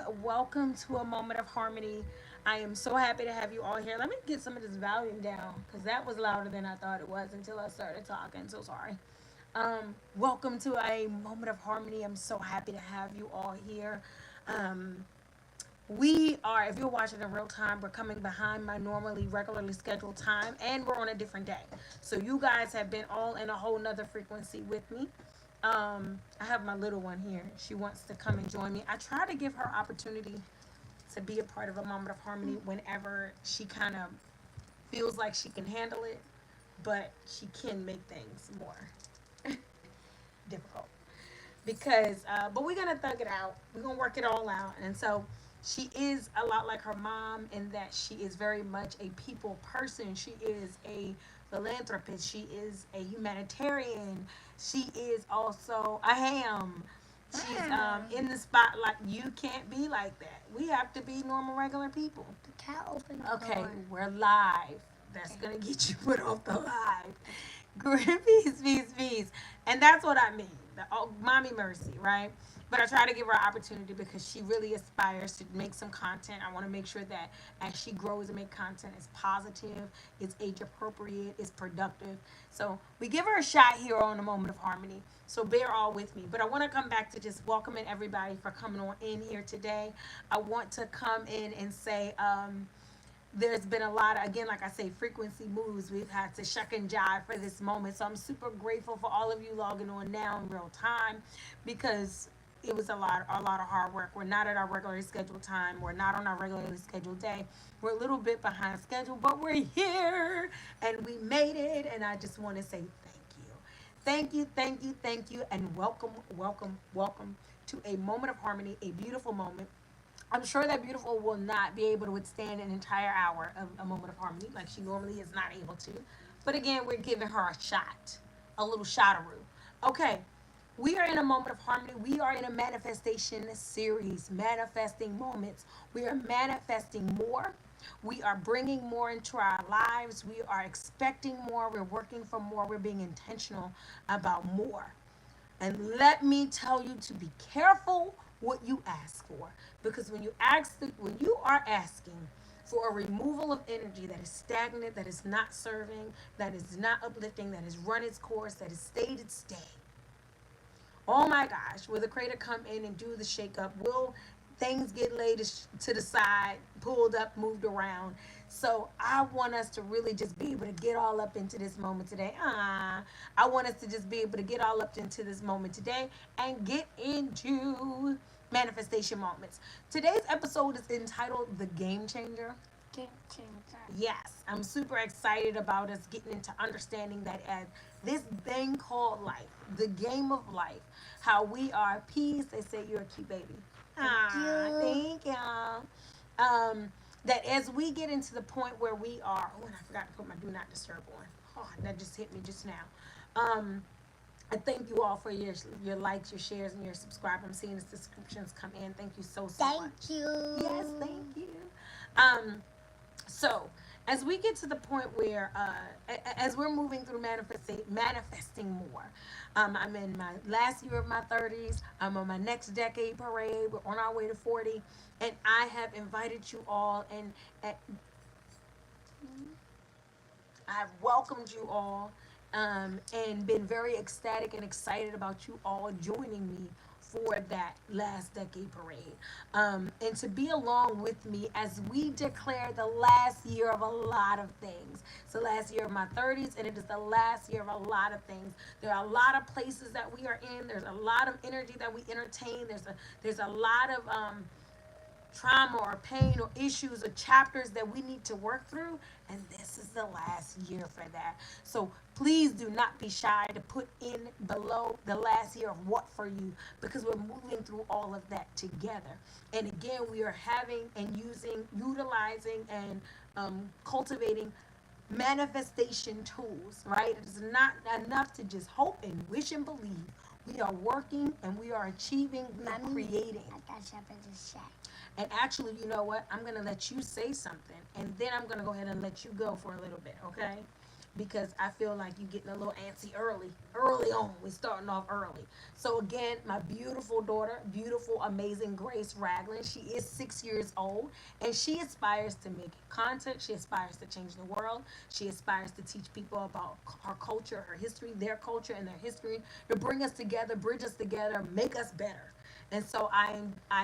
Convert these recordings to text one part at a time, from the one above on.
Welcome to a Moment of Harmony. I am so happy to have you all here. Let me get some of this volume down because that was louder than I thought it was until I started talking. So sorry. Welcome to a Moment of Harmony. I'm so happy to have you all here. Um, we are, if you're watching in real time, we're coming behind my normally regularly scheduled time and we're on a different day. So you guys have been all in a whole nother frequency with me. I have my little one here. She wants to come and join me. I try to give her opportunity to be a part of a Moment of Harmony whenever she kind of feels like she can handle it, but she can make things more difficult but we're gonna thug it out. We're gonna work it all out. And so she is a lot like her mom in that she is very much a people person. She is a philanthropist. She is a humanitarian. She is also a ham. She's in the spotlight. You can't be like that. We have to be normal, regular people. The cat opened the Okay, door. we're live. That's gonna get you put off the live. Peace, peace, peace. And that's what I mean. Mommy mercy, right? But I try to give her an opportunity because she really aspires to make some content. I want to make sure that as she grows and make content, it's positive, it's age appropriate, it's productive. So we give her a shot here on a Moment of Harmony. So bear all with me. But I want to come back to just welcoming everybody for coming on in here today. I want to come in and say, there's been a lot of, again, like I say, frequency moves. We've had to shuck and jive for this moment. So I'm super grateful for all of you logging on now in real time because it was a lot of hard work. We're not at our regularly scheduled time. We're not on our regularly scheduled day. We're a little bit behind schedule, but we're here and we made it. And I just want to say thank you. Thank you, thank you, thank you, and welcome, welcome, welcome to a Moment of Harmony, a beautiful moment. I'm sure that beautiful will not be able to withstand an entire hour of a Moment of Harmony like she normally is not able to. But again, we're giving her a shot, a little shot-a-roo. Okay, we are in a Moment of Harmony. We are in a manifestation series, manifesting moments. We are manifesting more. We are bringing more into our lives. We are expecting more. We're working for more. We're being intentional about more. And let me tell you to be careful what you ask for. Because when you are asking for a removal of energy that is stagnant, that is not serving, that is not uplifting, that has run its course, that has stayed its stay. Oh my gosh, will the creator come in and do the shake up? Will things get laid to the side, pulled up, moved around? So I want us to really just be able to get all up into this moment today. I want us to just be able to get all up into this moment today and get into manifestation moments. Today's episode is entitled The Game Changer. Game changer. Yes, I'm super excited about us getting into understanding that as this thing called life, the game of life, how we are peace. They say you're a cute baby. Thank you. Thank you. That as we get into the point where we are, oh, and I forgot to put my do not disturb on. Oh, that just hit me just now. I thank you all for your likes, your shares, and your subscribe. I'm seeing the subscriptions come in. Thank you so much. Thank you. Yes, thank you. Um, so, as we get to the point where, as we're moving through manifesting more, I'm in my last year of my 30s. I'm on my next decade parade. We're on our way to 40. And I have invited you all, and I've welcomed you all and been very ecstatic and excited about you all joining me for that last decade parade. And to be along with me as we declare the last year of a lot of things. It's the last year of my 30s, and it is the last year of a lot of things. There are a lot of places that we are in. There's a lot of energy that we entertain. There's a lot of trauma or pain or issues or chapters that we need to work through, and this is the last year for that. So please do not be shy to put in below the last year of what for you, because we're moving through all of that together. And again, we are having and utilizing and cultivating manifestation tools, right? It's not enough to just hope and wish and believe. We are working and we are achieving, we are creating. I got something to say. And actually, you know what? I'm going to let you say something, and then I'm going to go ahead and let you go for a little bit, okay? because I feel like you're getting a little antsy early on. We're starting off early. So again, my beautiful daughter, beautiful, amazing Grace Ragland, she is 6 years old, and she aspires to make content. She aspires to change the world. She aspires to teach people about her culture, her history, their culture, and their history, to bring us together, bridge us together, make us better. And so I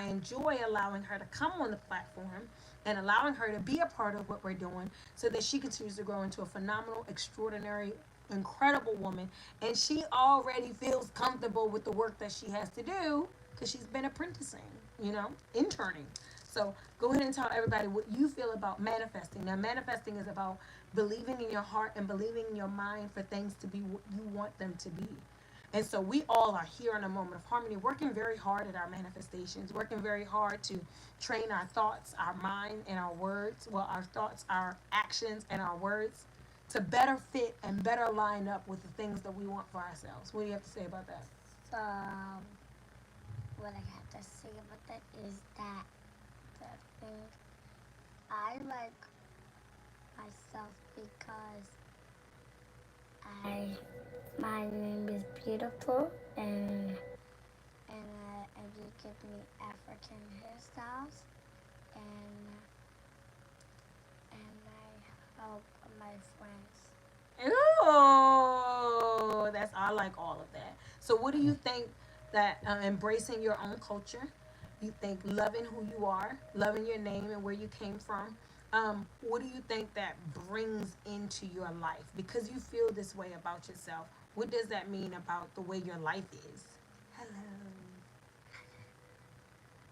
enjoy allowing her to come on the platform and allowing her to be a part of what we're doing so that she continues to grow into a phenomenal, extraordinary, incredible woman. And she already feels comfortable with the work that she has to do because she's been apprenticing, interning. So go ahead and tell everybody what you feel about manifesting. Now, manifesting is about believing in your heart and believing in your mind for things to be what you want them to be. And so we all are here in a moment of harmony, working very hard at our manifestations, working very hard to train our thoughts, our mind, and our words. Well, our thoughts, our actions, and our words to better fit and better line up with the things that we want for ourselves. What do you have to say about that? What I have to say about that is that the thing I like myself because I my name is beautiful and you give me African hairstyles and I help my friends. Ooh, that's I like all of that. So, what do you think that embracing your own culture, you think loving who you are, loving your name and where you came from, what do you think that brings into your life? Because you feel this way about yourself, what does that mean about the way your life is? Hello.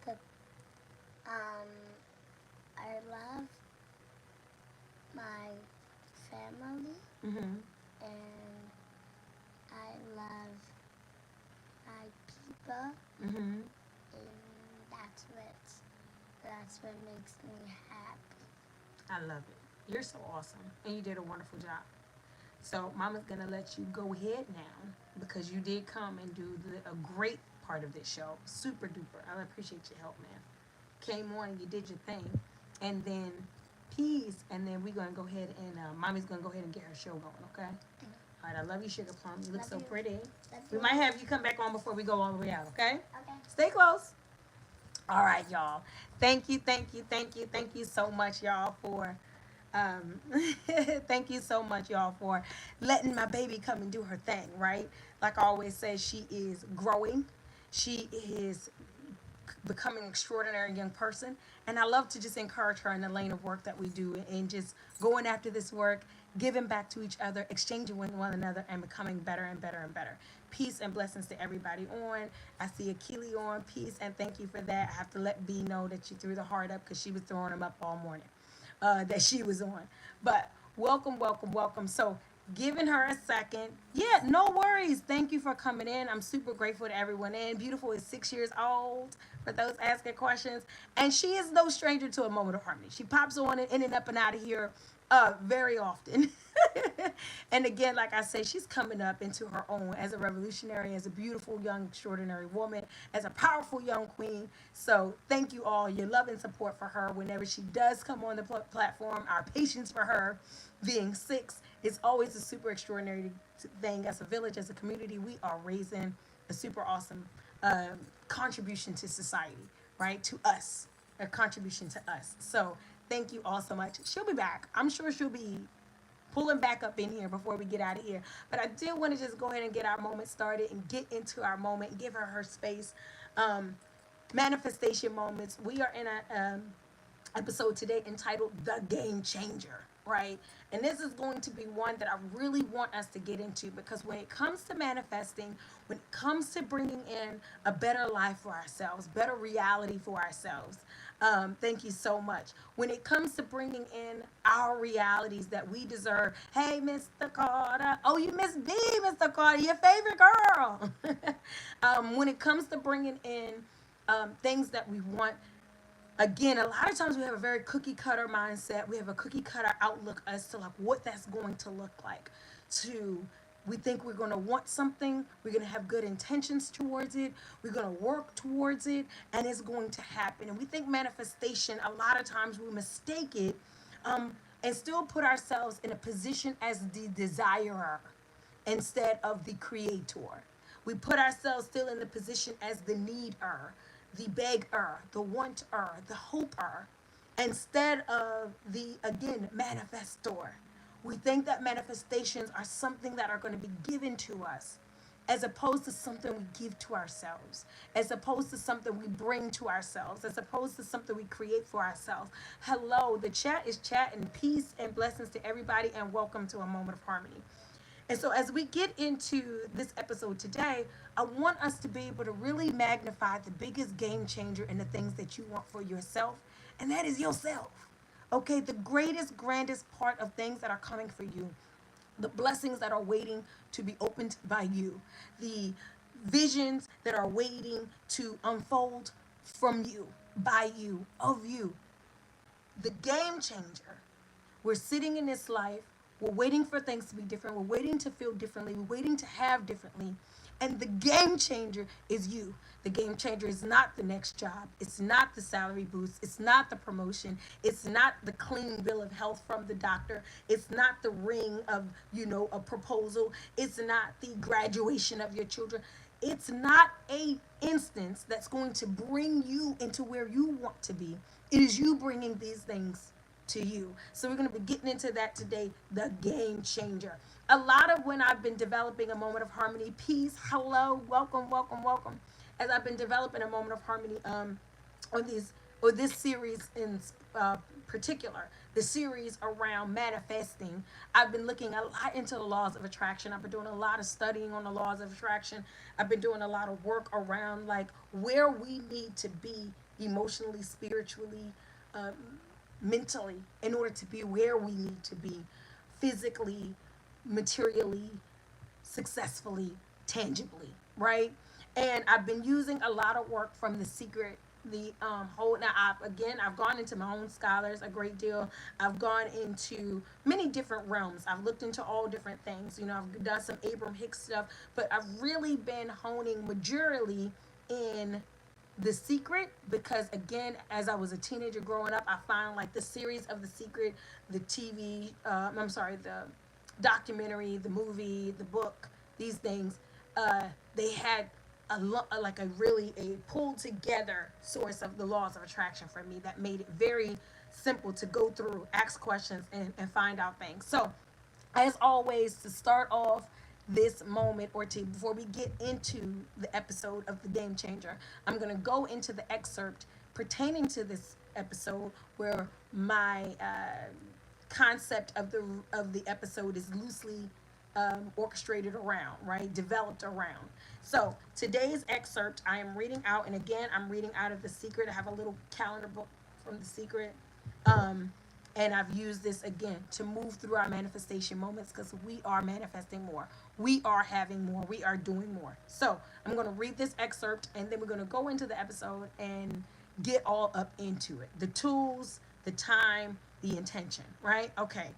The, um, I love my family Mm-hmm. and I love my people Mm-hmm. and that's what makes me happy. I love it. You're so awesome, and you did a wonderful job. So Mama's gonna let you go ahead now because you did come and do a great part of this show. Super duper. I appreciate your help, man. Came on and you did your thing, and then peace, and then we're gonna go ahead and Mommy's gonna go ahead and get her show going. Okay. All right. I love you, Sugar Plum. You look Love so you. pretty. Love We you. might have you come back on before we go all the way out. Okay. Okay. Stay close. All right, y'all. Thank you, thank you, thank you, thank you so much, y'all, for um, thank you so much, y'all, for letting my baby come and do her thing, right? Like I always say, she is growing. She is becoming an extraordinary young person. And I love to just encourage her in the lane of work that we do and just going after this work, giving back to each other, exchanging with one another, and becoming better and better and better. Peace and blessings to everybody on. I see Akili on. Peace and thank you for that. I have to let B know that you threw the heart up because she was throwing them up all morning that she was on. But welcome, welcome, welcome. So, giving her a second. Yeah, no worries. Thank you for coming in. I'm super grateful to everyone in. Beautiful is 6 years old for those asking questions. And she is no stranger to a moment of harmony. She pops on and in and up and out of here very often. And again, like I said, she's coming up into her own as a revolutionary, as a beautiful, young, extraordinary woman, as a powerful young queen. So thank you all, your love and support for her whenever she does come on the platform. Our patience for her being six is always a super extraordinary thing. As a village, as a community, we are raising a super awesome contribution to society, right? To us, a contribution to us. So thank you all so much. She'll be back. I'm sure she'll be pulling back up in here before we get out of here. But I did want to just go ahead and get our moment started and get into our moment and give her space. Um, Manifestation moments. We are in a episode today entitled The Game Changer, right? And this is going to be one that I really want us to get into because when it comes to manifesting, when it comes to bringing in a better life for ourselves, better reality for ourselves, thank you so much. When it comes to bringing in our realities that we deserve, hey, Mr. Carter. Oh, you Miss B, Mr. Carter, your favorite girl. When it comes to bringing in things that we want, again, a lot of times we have a very cookie cutter mindset. We have a cookie cutter outlook as to like what that's going to look like. To we think we're going to want something, we're going to have good intentions towards it, we're going to work towards it, and it's going to happen. And we think manifestation, a lot of times we mistake it and still put ourselves in a position as the desirer instead of the creator. We put ourselves still in the position as the needer, the beggar, the wanter, the hoper, instead of the, again, manifestor. We think that manifestations are something that are going to be given to us, as opposed to something we give to ourselves, as opposed to something we bring to ourselves, as opposed to something we create for ourselves. Hello, the chat is chatting. Peace and blessings to everybody, and welcome to a moment of harmony. And so, as we get into this episode today, I want us to be able to really magnify the biggest game changer in the things that you want for yourself, and that is yourself. Okay, the greatest, grandest part of things that are coming for you, the blessings that are waiting to be opened by you, the visions that are waiting to unfold from you, by you, of you, the game changer. We're sitting in this life. We're waiting for things to be different. We're waiting to feel differently. We're waiting to have differently. And the game changer is you. The game changer is not the next job. It's not the salary boost. It's not the promotion. It's not the clean bill of health from the doctor. It's not the ring of, a proposal. It's not the graduation of your children. It's not a instance that's going to bring you into where you want to be. It is you bringing these things to you. So we're going to be getting into that today, the game changer. A lot of when I've been developing a moment of harmony, peace, hello, welcome, welcome, welcome. As I've been developing a moment of harmony on these or this series in particular, the series around manifesting, I've been looking a lot into the laws of attraction. I've been doing a lot of studying on the laws of attraction. I've been doing a lot of work around like where we need to be emotionally, spiritually, um, mentally in order to be where we need to be physically, materially, successfully, tangibly, right? And I've been using a lot of work from the secret, the whole. Now, I've gone into my own scholars a great deal. I've gone into many different realms. I've looked into all different things. I've done some Abraham Hicks stuff, but I've really been honing majorly in the Secret, because again, as I was a teenager growing up, I found like the series of The Secret, the TV, I'm sorry, the documentary, the movie, the book, these things, they had like a really a pulled together source of the laws of attraction for me that made it very simple to go through, ask questions, and find out things. So as always, to start off this moment, or to before we get into the episode of the game changer, I'm going to go into the excerpt pertaining to this episode, where my concept of the episode is loosely orchestrated around, right, developed around. So today's excerpt I am reading out, and again, I'm reading out of The Secret. I have a little calendar book from The Secret. um, and I've used this again to move through our manifestation moments, because we are manifesting more. We are having more. We are doing more. So I'm going to read this excerpt, and then we're going to go into the episode and get all up into it. The tools, the time, the intention, right? Okay.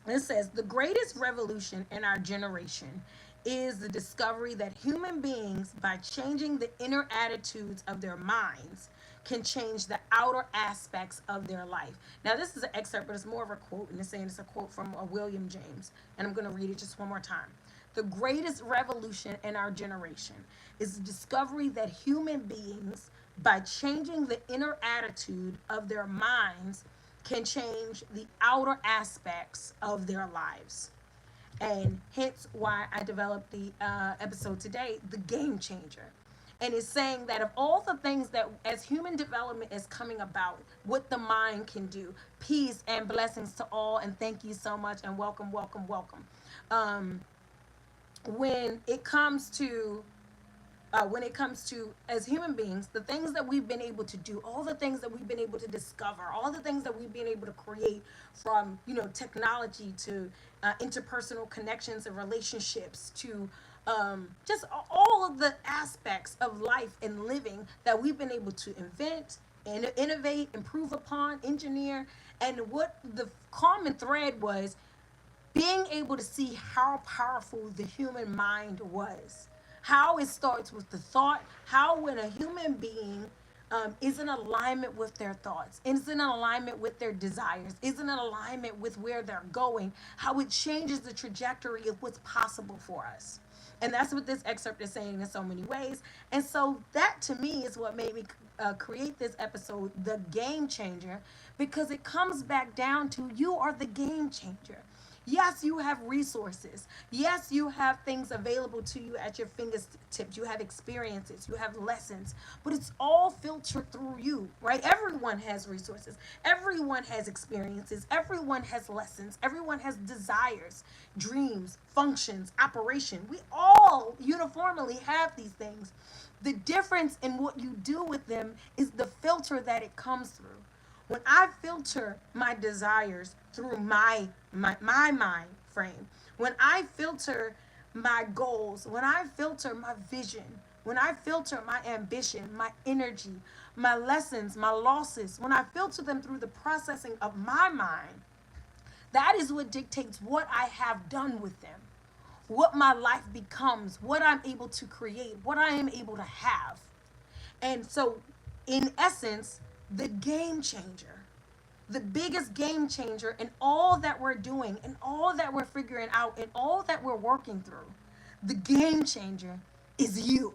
It says the greatest revolution in our generation is the discovery that human beings, by changing the inner attitudes of their minds, can change the outer aspects of their life. Now, this is an excerpt, but it's more of a quote, and it's saying it's a quote from William James, and I'm going to read it just one more time. The greatest revolution in our generation is the discovery that human beings, by changing the inner attitude of their minds, can change the outer aspects of their lives. And hence why I developed the episode today, The Game Changer. And it's saying that of all the things that as human development is coming about, what the mind can do. Peace and blessings to all, and thank you so much, and welcome, welcome, welcome. Um, when it comes to as human beings, the things that we've been able to do, all the things that we've been able to discover, all the things that we've been able to create, from technology to interpersonal connections and relationships to just all of the aspects of life and living that we've been able to invent and innovate, improve upon, engineer. And what the common thread was, being able to see how powerful the human mind was. How it starts with the thought, how when a human being is in alignment with their thoughts, is in alignment with their desires, is in alignment with where they're going, how it changes the trajectory of what's possible for us. And that's what this excerpt is saying in so many ways. And so that to me is what made me create this episode, The Game Changer, because it comes back down to you are the game changer. Yes, you have resources. Yes, you have things available to you at your fingertips. You have experiences, you have lessons, but it's all filtered through you, right? Everyone has resources. Everyone has experiences. Everyone has lessons. Everyone has desires, dreams, functions, operation. We all uniformly have these things. The difference in what you do with them is the filter that it comes through. When I filter my desires through my mind frame, when I filter my goals, when I filter my vision, when I filter my ambition, my energy, my lessons, my losses, when I filter them through the processing of my mind, that is what dictates what I have done with them, what my life becomes, what I'm able to create, what I am able to have. And so, in essence, the game changer, the biggest game changer in all that we're doing and all that we're figuring out and all that we're working through, the game changer is you.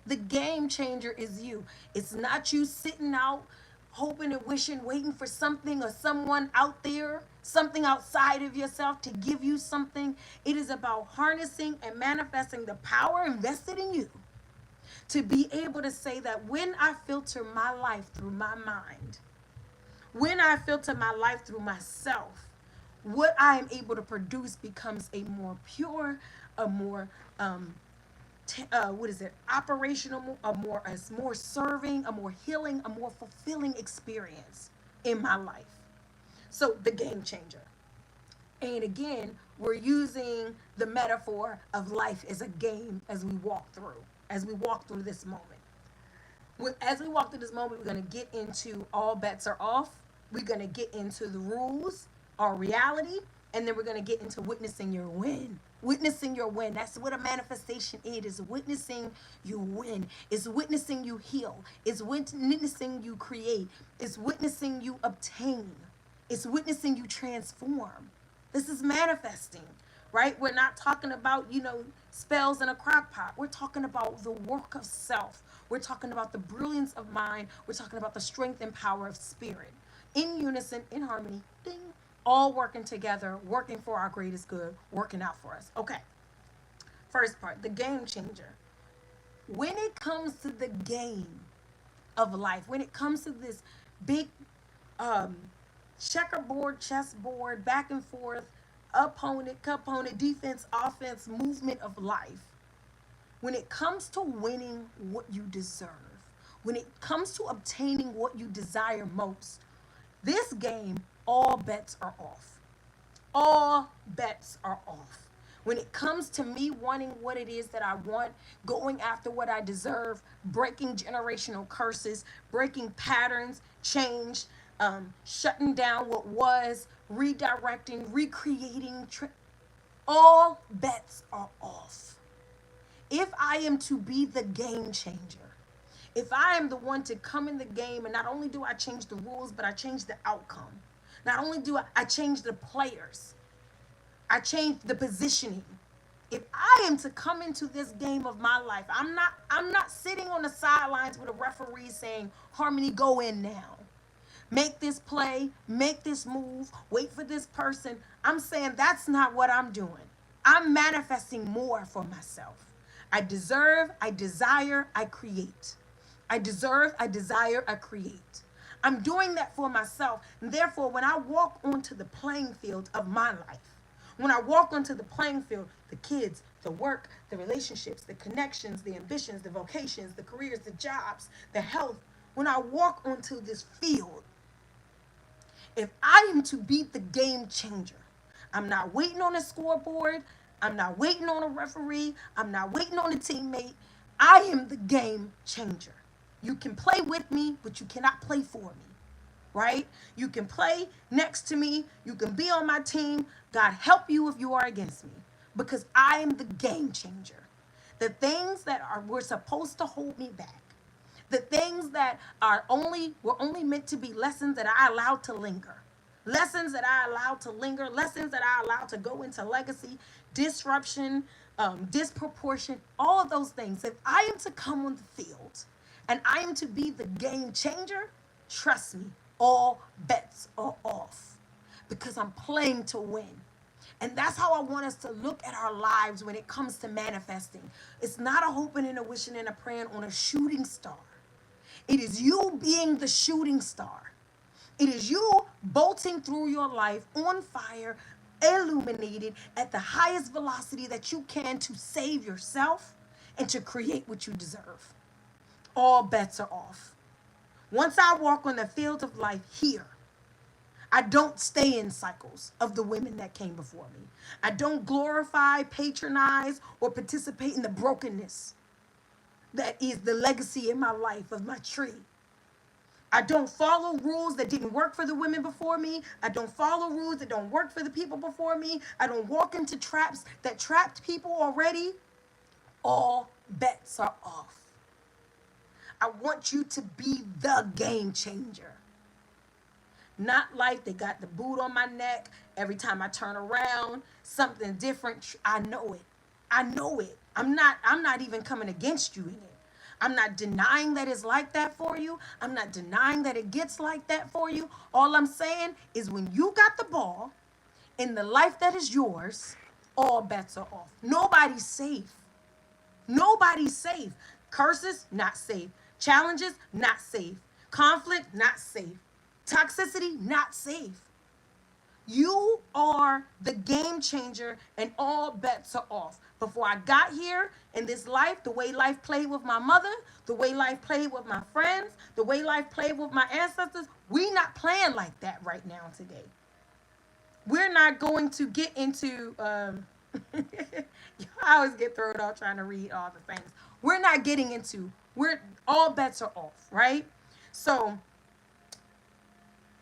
The game changer is you. It's not you sitting out hoping and wishing, waiting for something or someone out there, something outside of yourself to give you something. It is about harnessing and manifesting the power invested in you to be able to say that when I filter my life through my mind, when I filter my life through myself, what I am able to produce becomes a more pure, a more what is it, operational, a more serving, a more healing, a more fulfilling experience in my life. So the game changer. And again, we're using the metaphor of life as a game as we walk through this moment. As we walk through this moment, we're going to get into all bets are off. We're going to get into the rules, our reality, and then we're going to get into witnessing your win. Witnessing your win. That's what a manifestation is witnessing you win. It's witnessing you heal. It's witnessing you create. It's witnessing you obtain. It's witnessing you transform. This is manifesting, right? We're not talking about, spells in a crock pot. We're talking about the work of self. We're talking about the brilliance of mind. We're talking about the strength and power of spirit. In unison, in harmony, ding, all working together, working for our greatest good, working out for us. Okay, first part, the game changer. When it comes to the game of life, when it comes to this big um, checkerboard, chessboard, back and forth, opponent, component, defense, offense, movement of life, when it comes to winning what you deserve, when it comes to obtaining what you desire most, this game, all bets are off. All bets are off. When it comes to me wanting what it is that I want, going after what I deserve, breaking generational curses, breaking patterns, change, shutting down what was, redirecting, recreating, all bets are off. If I am to be the game changer, if I am the one to come in the game and not only do I change the rules, but I change the outcome. Not only do I change the players, I change the positioning. If I am to come into this game of my life, I'm not sitting on the sidelines with a referee saying, Harmony, go in now. Make this play, make this move, wait for this person. I'm saying that's not what I'm doing. I'm manifesting more for myself. I deserve, I desire, I create. I deserve, I desire, I create. I'm doing that for myself. And therefore, when I walk onto the playing field of my life, when I walk onto the playing field, the kids, the work, the relationships, the connections, the ambitions, the vocations, the careers, the jobs, the health, when I walk onto this field, if I am to be the game changer, I'm not waiting on a scoreboard. I'm not waiting on a referee. I'm not waiting on a teammate. I am the game changer. You can play with me, but you cannot play for me, right? You can play next to me. You can be on my team. God help you if you are against me, because I am the game changer. The things that were supposed to hold me back, The things that are only were only meant to be lessons that I allowed to linger. Lessons that I allowed to linger, lessons that I allowed to go into legacy, disruption, disproportion, all of those things. If I am to come on the field and I am to be the game changer, trust me, all bets are off because I'm playing to win. And that's how I want us to look at our lives when it comes to manifesting. It's not a hoping and a wishing and a praying on a shooting star. It is you being the shooting star. It is you bolting through your life on fire, illuminated at the highest velocity that you can to save yourself and to create what you deserve. All bets are off. Once I walk on the field of life here, I don't stay in cycles of the women that came before me. I don't glorify, patronize, or participate in the brokenness that is the legacy in my life of my tree. I don't follow rules that didn't work for the women before me. I don't follow rules that don't work for the people before me. I don't walk into traps that trapped people already. All bets are off. I want you to be the game changer. Not like they got the boot on my neck. Every time I turn around, something different. I know it. I know it. I'm not even coming against you in it. I'm not denying that it's like that for you. I'm not denying that it gets like that for you. All I'm saying is when you got the ball in the life that is yours, all bets are off. Nobody's safe. Nobody's safe. Curses, not safe. Challenges, not safe. Conflict, not safe. Toxicity, not safe. You are the game changer, and all bets are off. Before I got here in this life, the way life played with my mother, the way life played with my friends, the way life played with my ancestors, we not playing like that right now today. We're not going to get into I always get thrown off trying to read all the things. We're not getting into we're all bets are off, right? So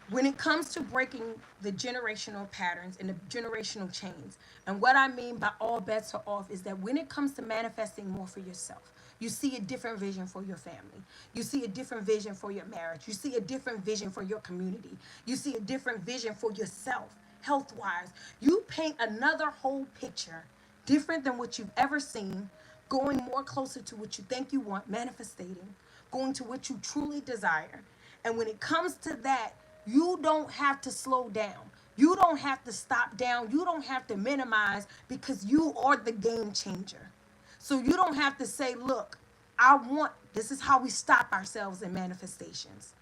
when it comes to breaking the generational patterns and the generational chains, and what I mean by all bets are off is that when it comes to manifesting more for yourself, you see a different vision for your family. You see a different vision for your marriage. You see a different vision for your community. You see a different vision for yourself, health wise. You paint another whole picture different than what you've ever seen, going more closer to what you think you want, manifesting, going to what you truly desire. And when it comes to that, you don't have to slow down. You don't have to stop down. You don't have to minimize because you are the game changer. So you don't have to say, look, this is how we stop ourselves in manifestations.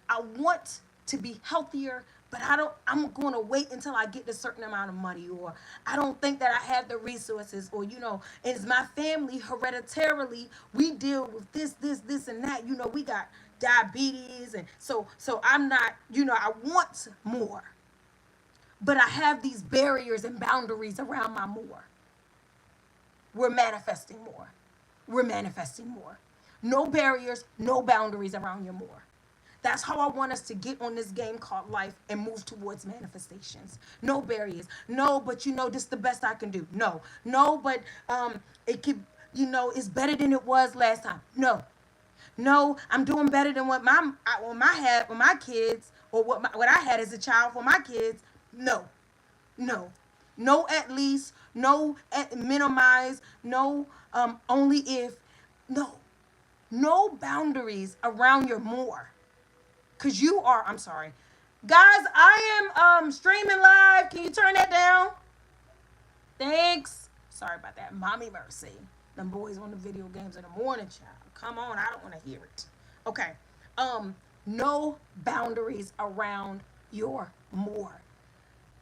I want to be healthier, but I'm going to wait until I get a certain amount of money, or I don't think that I have the resources, or, as my family hereditarily, we deal with this, and that, we got diabetes. And so I'm not, I want more, but I have these barriers and boundaries around my more. We're manifesting more. We're manifesting more. No barriers, no boundaries around your more. That's how I want us to get on this game called life and move towards manifestations. No barriers. No, but this is the best I can do. No, but it could, it's better than it was last time. No, I'm doing better than what my kids, or what I had as a child for my kids. No, at least, no, at minimize, no, only if, no boundaries around your more. Because I'm sorry. Guys, I am streaming live. Can you turn that down? Thanks. Sorry about that. Mommy mercy. Them boys on the video games in the morning, child. Come on, I don't want to hear it. Okay. No boundaries around your more.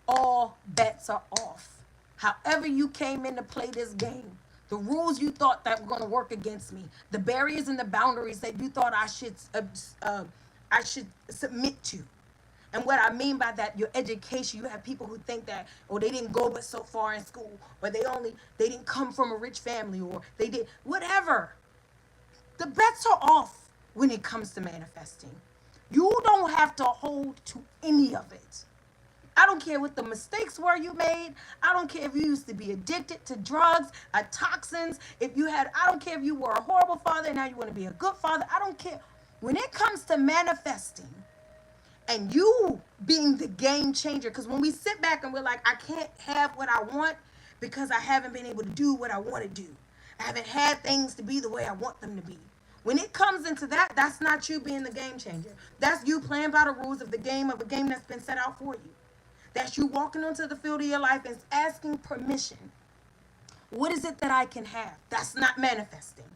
All bets are off. However you came in to play this game, the rules you thought that were going to work against me, the barriers and the boundaries that you thought I should submit to. And what I mean by that, your education, you have people who think that, or they didn't go but so far in school, or they didn't come from a rich family, or they did whatever. The bets are off when it comes to manifesting. You don't have to hold to any of it. I don't care what the mistakes were you made. I don't care if you used to be addicted to drugs, toxins. I don't care if you were a horrible father and now you want to be a good father. I don't care. When it comes to manifesting and you being the game changer, because when we sit back and we're like, I can't have what I want because I haven't been able to do what I want to do. I haven't had things to be the way I want them to be. When it comes into that, that's not you being the game changer. That's you playing by the rules of the game, of a game that's been set out for you. That's you walking onto the field of your life and asking permission. What is it that I can have? That's not manifesting.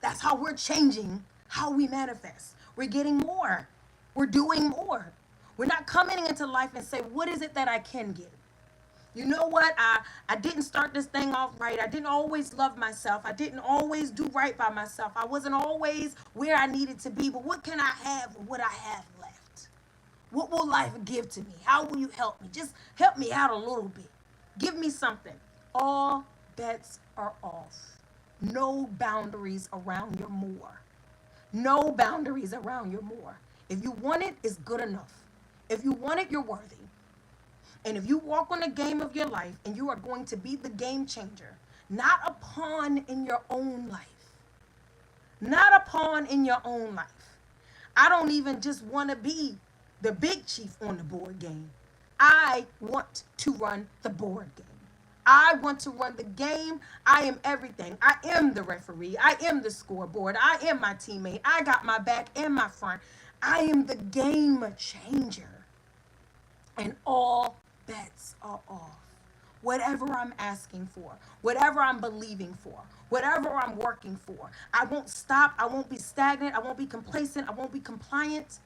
That's how we're changing how we manifest. We're getting more. We're doing more. We're not coming into life and say, what is it that I can get? You know what? I didn't start this thing off right. I didn't always love myself. I didn't always do right by myself. I wasn't always where I needed to be. But what can I have with what I have left? What will life give to me? How will you help me? Just help me out a little bit. Give me something. All bets are off. No boundaries around your more. No boundaries around your more. If you want it, it's good enough. If you want it, you're worthy. And if you walk on the game of your life and you are going to be the game changer, not a pawn in your own life. Not a pawn in your own life. I don't even just want to be the big chief on the board game. I want to run the board game. I want to run the game. I am everything. I am the referee. I am the scoreboard. I am my teammate. I got my back and my front. I am the game changer. And all bets are off. Whatever I'm asking for, whatever I'm believing for, whatever I'm working for, I won't stop. I won't be stagnant. I won't be complacent. I won't be compliant.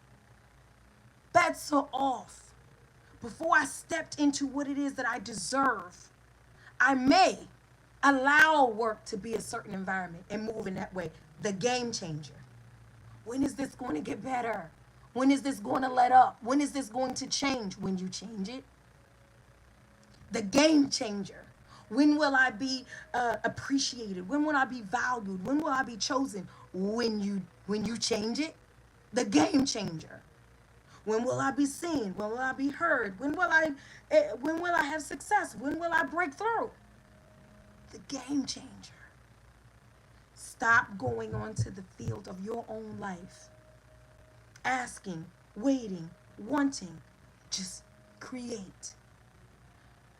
Bets are off. Before I stepped into what it is that I deserve, I may allow work to be a certain environment and move in that way. The game changer. When is this going to get better? When is this going to let up? When is this going to change? When you change it. The game changer. When will I be appreciated? When will I be valued? When will I be chosen? When you change it. The game changer. When will I be seen? When will I be heard? When will I have success? When will I break through? The game changer. Stop going onto the field of your own life. Asking, waiting, wanting. Just create.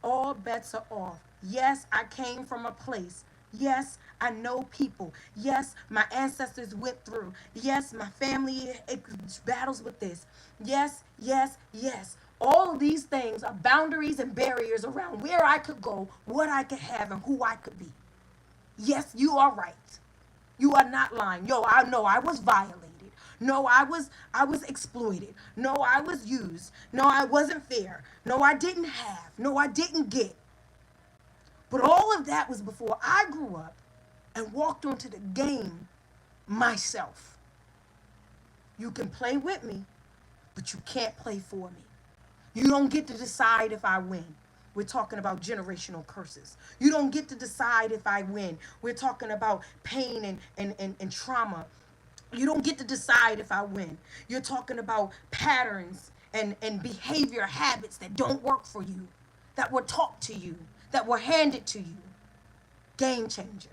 All bets are off. Yes, I came from a place. Yes, I know people. Yes, my ancestors went through. Yes, my family battles with this. Yes, yes, yes. All of these things are boundaries and barriers around where I could go, what I could have, and who I could be. Yes, you are right. You are not lying. Yo, I know I was violated. No, I was exploited. No, I was used. No, I wasn't fair. No, I didn't have. No, I didn't get. But all of that was before I grew up and walked onto the game myself. You can play with me, but you can't play for me. You don't get to decide if I win. We're talking about generational curses. You don't get to decide if I win. We're talking about pain and trauma. You don't get to decide if I win. You're talking about patterns and behavior habits that don't work for you, that were taught to you, that were handed to you. Game changer.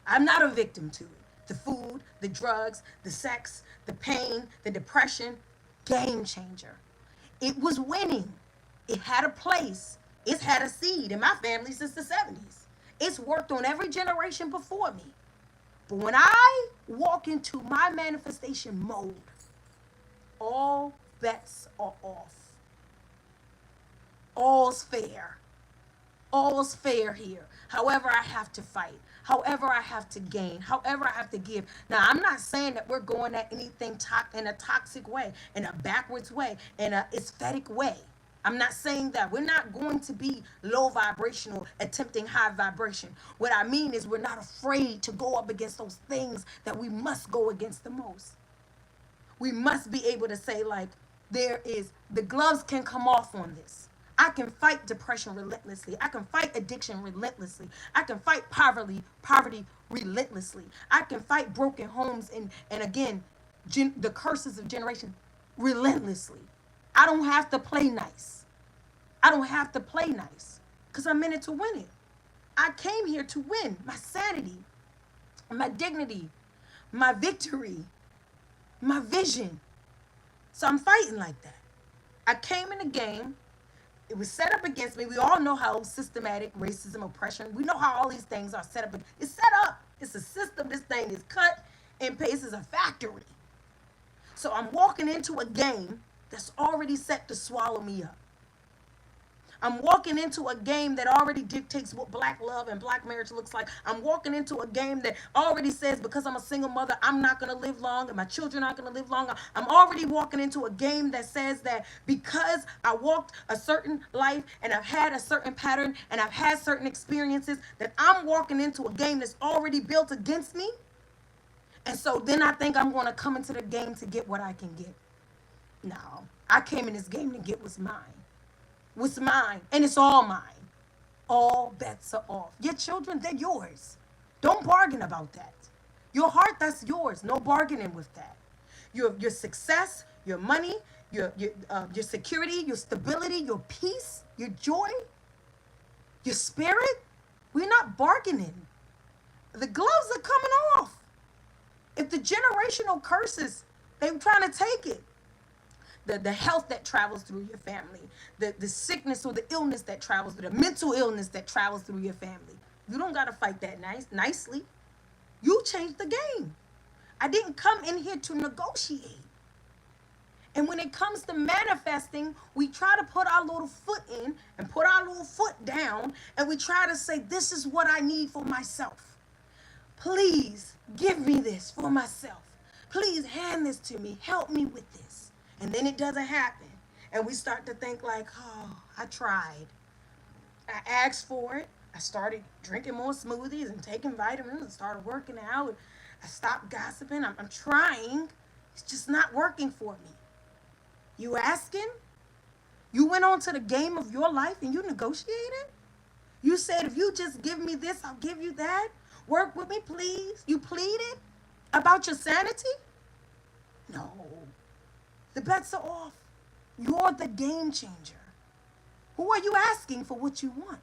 I'm not a victim to it. The food, the drugs, the sex, the pain, the depression. Game changer. It was winning. It had a place. It's had a seed in my family since the 70s. It's worked on every generation before me. But when I walk into my manifestation mode, all bets are off. All's fair. All's fair here. However, I have to fight. However, I have to gain. However, I have to give. Now, I'm not saying that we're going at anything in a toxic way, in a backwards way, in a aesthetic way. I'm not saying that. We're not going to be low vibrational, attempting high vibration. What I mean is we're not afraid to go up against those things that we must go against the most. We must be able to say, like, the gloves can come off on this. I can fight depression relentlessly. I can fight addiction relentlessly. I can fight poverty relentlessly. I can fight broken homes and again, the curses of generation relentlessly. I don't have to play nice. I don't have to play nice because I'm in it to win it. I came here to win my sanity, my dignity, my victory. my vision. So I'm fighting like that. I came in the game. It was set up against me. We all know how systematic racism, oppression, we know how all these things are set up. It's set up. It's a system. This thing is cut and paste. It's a factory. So I'm walking into a game that's already set to swallow me up. I'm walking into a game that already dictates what black love and black marriage looks like. I'm walking into a game that already says because I'm a single mother, I'm not going to live long and my children aren't going to live long. I'm already walking into a game that says that because I walked a certain life and I've had a certain pattern and I've had certain experiences, that I'm walking into a game that's already built against me. And so then I think I'm going to come into the game to get what I can get. No, I came in this game to get what's mine. What's mine, and it's all mine. All bets are off. Your children, they're yours. Don't bargain about that. Your heart, that's yours. No bargaining with that. Your success, your money, your security, your stability, your peace, your joy, your spirit. We're not bargaining. The gloves are coming off. If the generational curses, they're trying to take it. The health that travels through your family, the sickness or the illness that travels through, the mental illness that travels through your family. You don't got to fight that nicely. You changed the game. I didn't come in here to negotiate. And when it comes to manifesting, we try to put our little foot in and put our little foot down, and we try to say, this is what I need for myself. Please give me this for myself. Please hand this to me. Help me with this. And then it doesn't happen. And we start to think like, oh, I tried. I asked for it. I started drinking more smoothies and taking vitamins and started working out. I stopped gossiping. I'm trying. It's just not working for me. You asking? You went on to the game of your life and you negotiated? You said, if you just give me this, I'll give you that. Work with me, please. You pleaded about your sanity? No. The bets are off. You're the game changer. Who are you asking for what you want?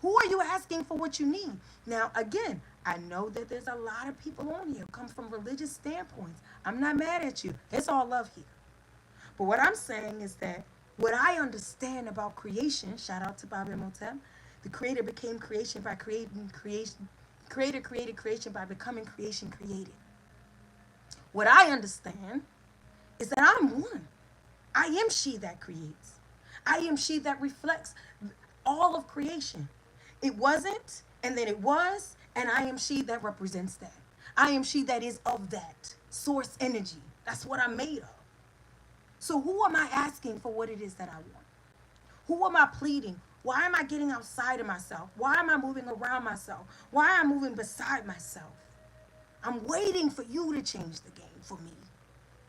Who are you asking for what you need? Now, again, I know that there's a lot of people on here who come from religious standpoints. I'm not mad at you. It's all love here. But what I'm saying is that what I understand about creation, shout out to Bob Imhotep, the creator became creation by creating creation. Creator created creation by becoming creation created. What I understand is that I'm one. I am she that creates. I am she that reflects all of creation. It wasn't, and then it was, and I am she that represents that. I am she that is of that source energy. That's what I'm made of. So who am I asking for what it is that I want? Who am I pleading? Why am I getting outside of myself? Why am I moving around myself? Why am I moving beside myself? I'm waiting for you to change the game for me.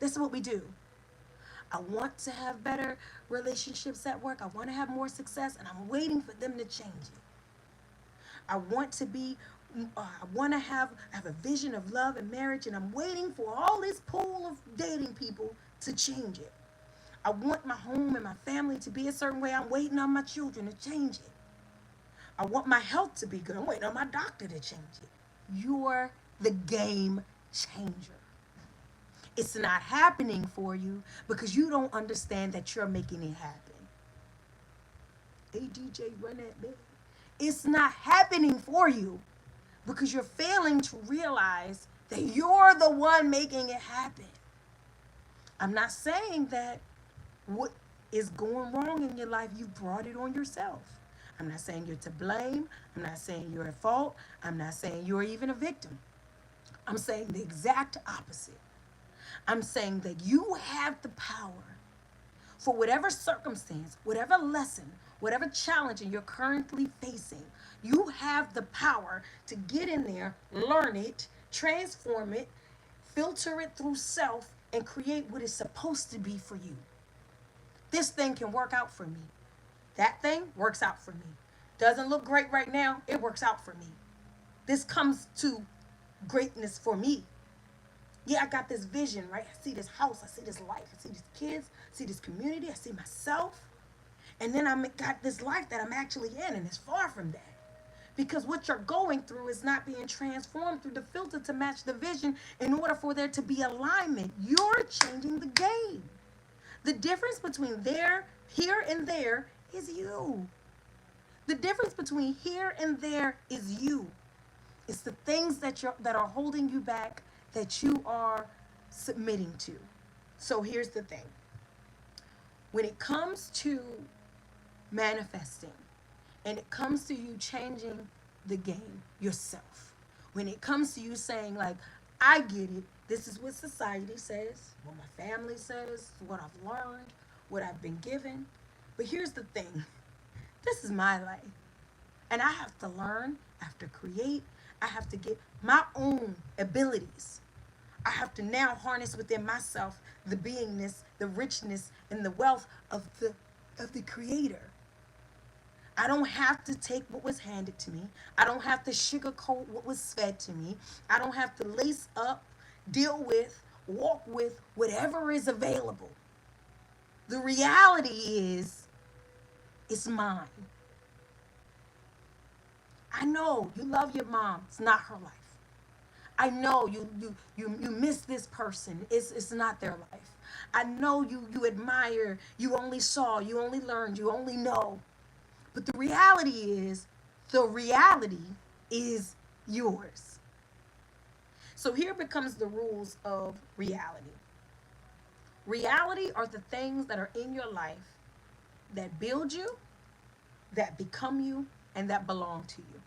This is what we do. I want to have better relationships at work. I want to have more success, and I'm waiting for them to change it. I want to be, I want to have a vision of love and marriage, and I'm waiting for all this pool of dating people to change it. I want my home and my family to be a certain way. I'm waiting on my children to change it. I want my health to be good. I'm waiting on my doctor to change it. You're the game changer. It's not happening for you because you don't understand that you're making it happen. Hey, DJ, run that bit. It's not happening for you because you're failing to realize that you're the one making it happen. I'm not saying that what is going wrong in your life, you brought it on yourself. I'm not saying you're to blame. I'm not saying you're at fault. I'm not saying you're even a victim. I'm saying the exact opposite. I'm saying that you have the power for whatever circumstance, whatever lesson, whatever challenge you're currently facing. You have the power to get in there, learn it, transform it, filter it through self, and create what is supposed to be for you. This thing can work out for me. That thing works out for me. Doesn't look great right now, it works out for me. This comes to greatness for me. Yeah, I got this vision, right? I see this house, I see this life, I see these kids, I see this community, I see myself. And then I got this life that I'm actually in, and it's far from that. Because what you're going through is not being transformed through the filter to match the vision in order for there to be alignment. You're changing the game. The difference between there, here, and there is you. The difference between here and there is you. It's the things that are holding you back that you are submitting to. So here's the thing. When it comes to manifesting and it comes to you changing the game yourself, when it comes to you saying, like, I get it, this is what society says, what my family says, what I've learned, what I've been given. But here's the thing, this is my life. And I have to learn, I have to create, I have to get my own abilities. I have to now harness within myself the beingness, the richness, and the wealth of the creator. I don't have to take what was handed to me. I don't have to sugarcoat what was fed to me. I don't have to lace up, deal with, walk with whatever is available. The reality is, it's mine. I know you love your mom. It's not her life. I know you miss this person. It's not their life. I know you admire, you only saw, you only learned, you only know. But the reality is yours. So here becomes the rules of reality. Reality are the things that are in your life that build you, that become you, and that belong to you.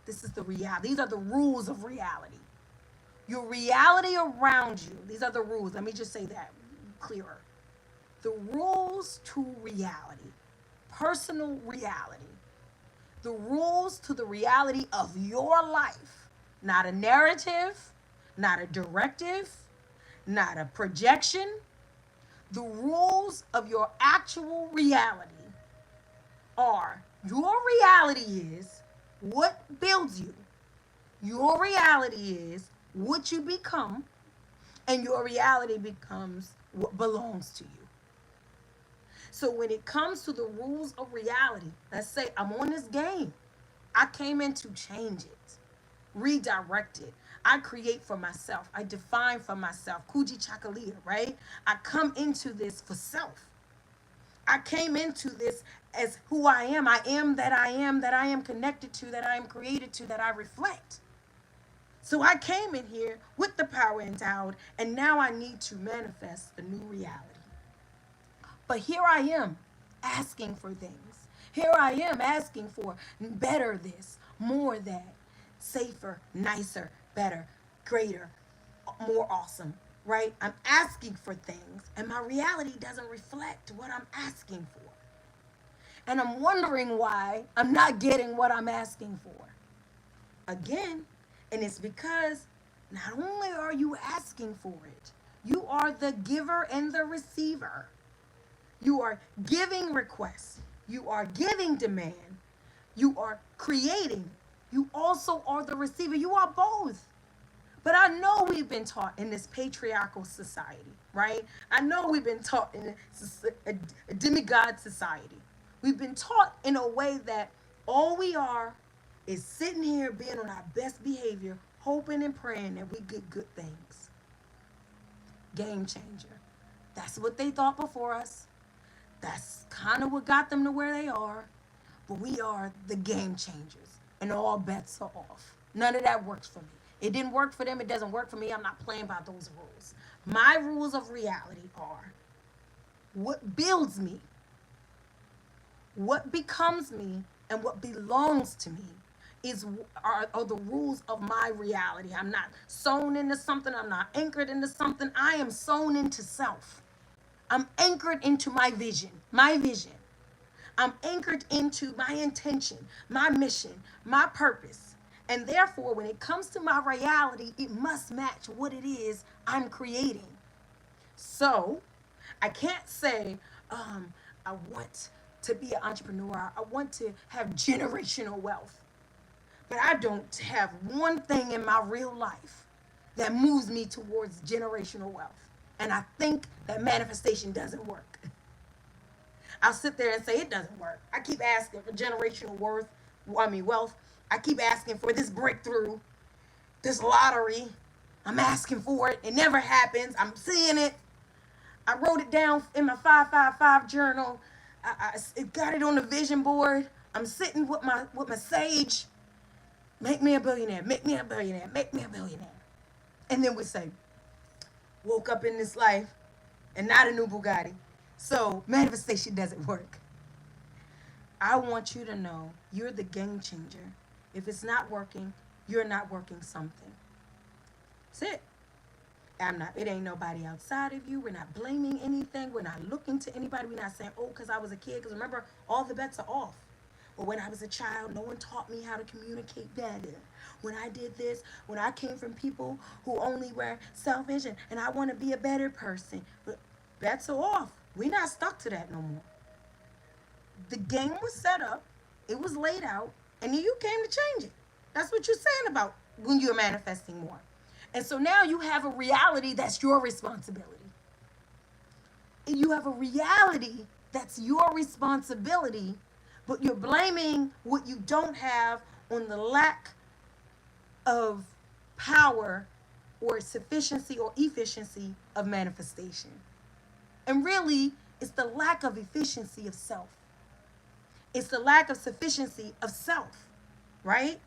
This is the reality. These are the rules of reality. Your reality around you, these are the rules. Let me just say that clearer. The rules to reality, personal reality, the rules to the reality of your life, not a narrative, not a directive, not a projection. The rules of your actual reality are, your reality is what builds you. Your reality is what you become, and your reality becomes what belongs to you. So when it comes to the rules of reality, let's say I'm on this game. I came in to change it, redirect it. I create for myself. I define for myself. Kuji Chakalia, right? I come into this for self. I came into this as who I am. I am that I am, that I am connected to, that I am created to, that I reflect. So I came in here with the power endowed, and now I need to manifest a new reality. But here I am asking for things. Here I am asking for better this, more that, safer, nicer, better, greater, more awesome, right? I'm asking for things, and my reality doesn't reflect what I'm asking for. And I'm wondering why I'm not getting what I'm asking for. Again, and it's because not only are you asking for it, you are the giver and the receiver. You are giving requests. You are giving demand. You are creating. You also are the receiver. You are both. But I know we've been taught in this patriarchal society, right? I know we've been taught in a demigod society. We've been taught in a way that all we are is sitting here being on our best behavior, hoping and praying that we get good things. Game changer. That's what they thought before us. That's kind of what got them to where they are. But we are the game changers, and all bets are off. None of that works for me. It didn't work for them. It doesn't work for me. I'm not playing by those rules. My rules of reality are what builds me, what becomes me, and what belongs to me are the rules of my reality. I'm not sewn into something. I'm not anchored into something. I am sewn into self. I'm anchored into my vision. My vision. I'm anchored into my intention, my mission, my purpose. And therefore, when it comes to my reality, it must match what it is I'm creating. So, I can't say, I want to be an entrepreneur. I want to have generational wealth. But I don't have one thing in my real life that moves me towards generational wealth. And I think that manifestation doesn't work. I'll sit there and say it doesn't work. I keep asking for generational wealth, I keep asking for this breakthrough, this lottery. I'm asking for it. It never happens. I'm seeing it. I wrote it down in my 555 journal. I got it on the vision board. I'm sitting with my sage. Make me a billionaire. Make me a billionaire. Make me a billionaire. And then we say, woke up in this life and not a new Bugatti. So manifestation doesn't work. I want you to know you're the game changer. If it's not working, you're not working something. That's it. It ain't nobody outside of you. We're not blaming anything. We're not looking to anybody. We're not saying, oh, because I was a kid. Because remember, all the bets are off. Or when I was a child, no one taught me how to communicate better. When I did this, when I came from people who only were selfish and I want to be a better person. But bets are off. We're not stuck to that no more. The game was set up, it was laid out, and you came to change it. That's what you're saying about when you're manifesting more. And so now you have a reality that's your responsibility. You have a reality that's your responsibility, but you're blaming what you don't have on the lack of power or sufficiency or efficiency of manifestation. And really, it's the lack of efficiency of self. It's the lack of sufficiency of self, right?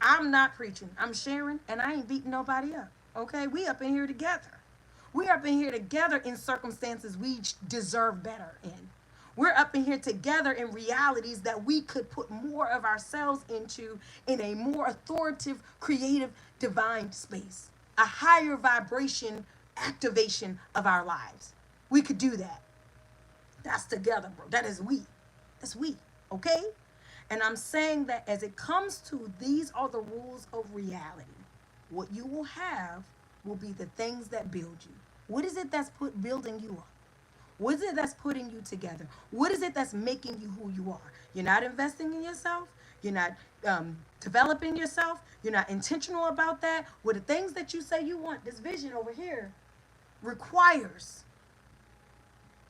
I'm not preaching. I'm sharing, and I ain't beating nobody up. Okay? We up in here together. We up in here together in circumstances we deserve better in. We're up in here together in realities that we could put more of ourselves into in a more authoritative, creative, divine space. A higher vibration activation of our lives. We could do that. That's together, bro. That is we. That's we. Okay? And I'm saying that as it comes to these are the rules of reality. What you will have will be the things that build you. What is it that's building you up? What is it that's putting you together? What is it that's making you who you are? You're not investing in yourself. You're not developing yourself. You're not intentional about that. Well, the things that you say you want, this vision over here, requires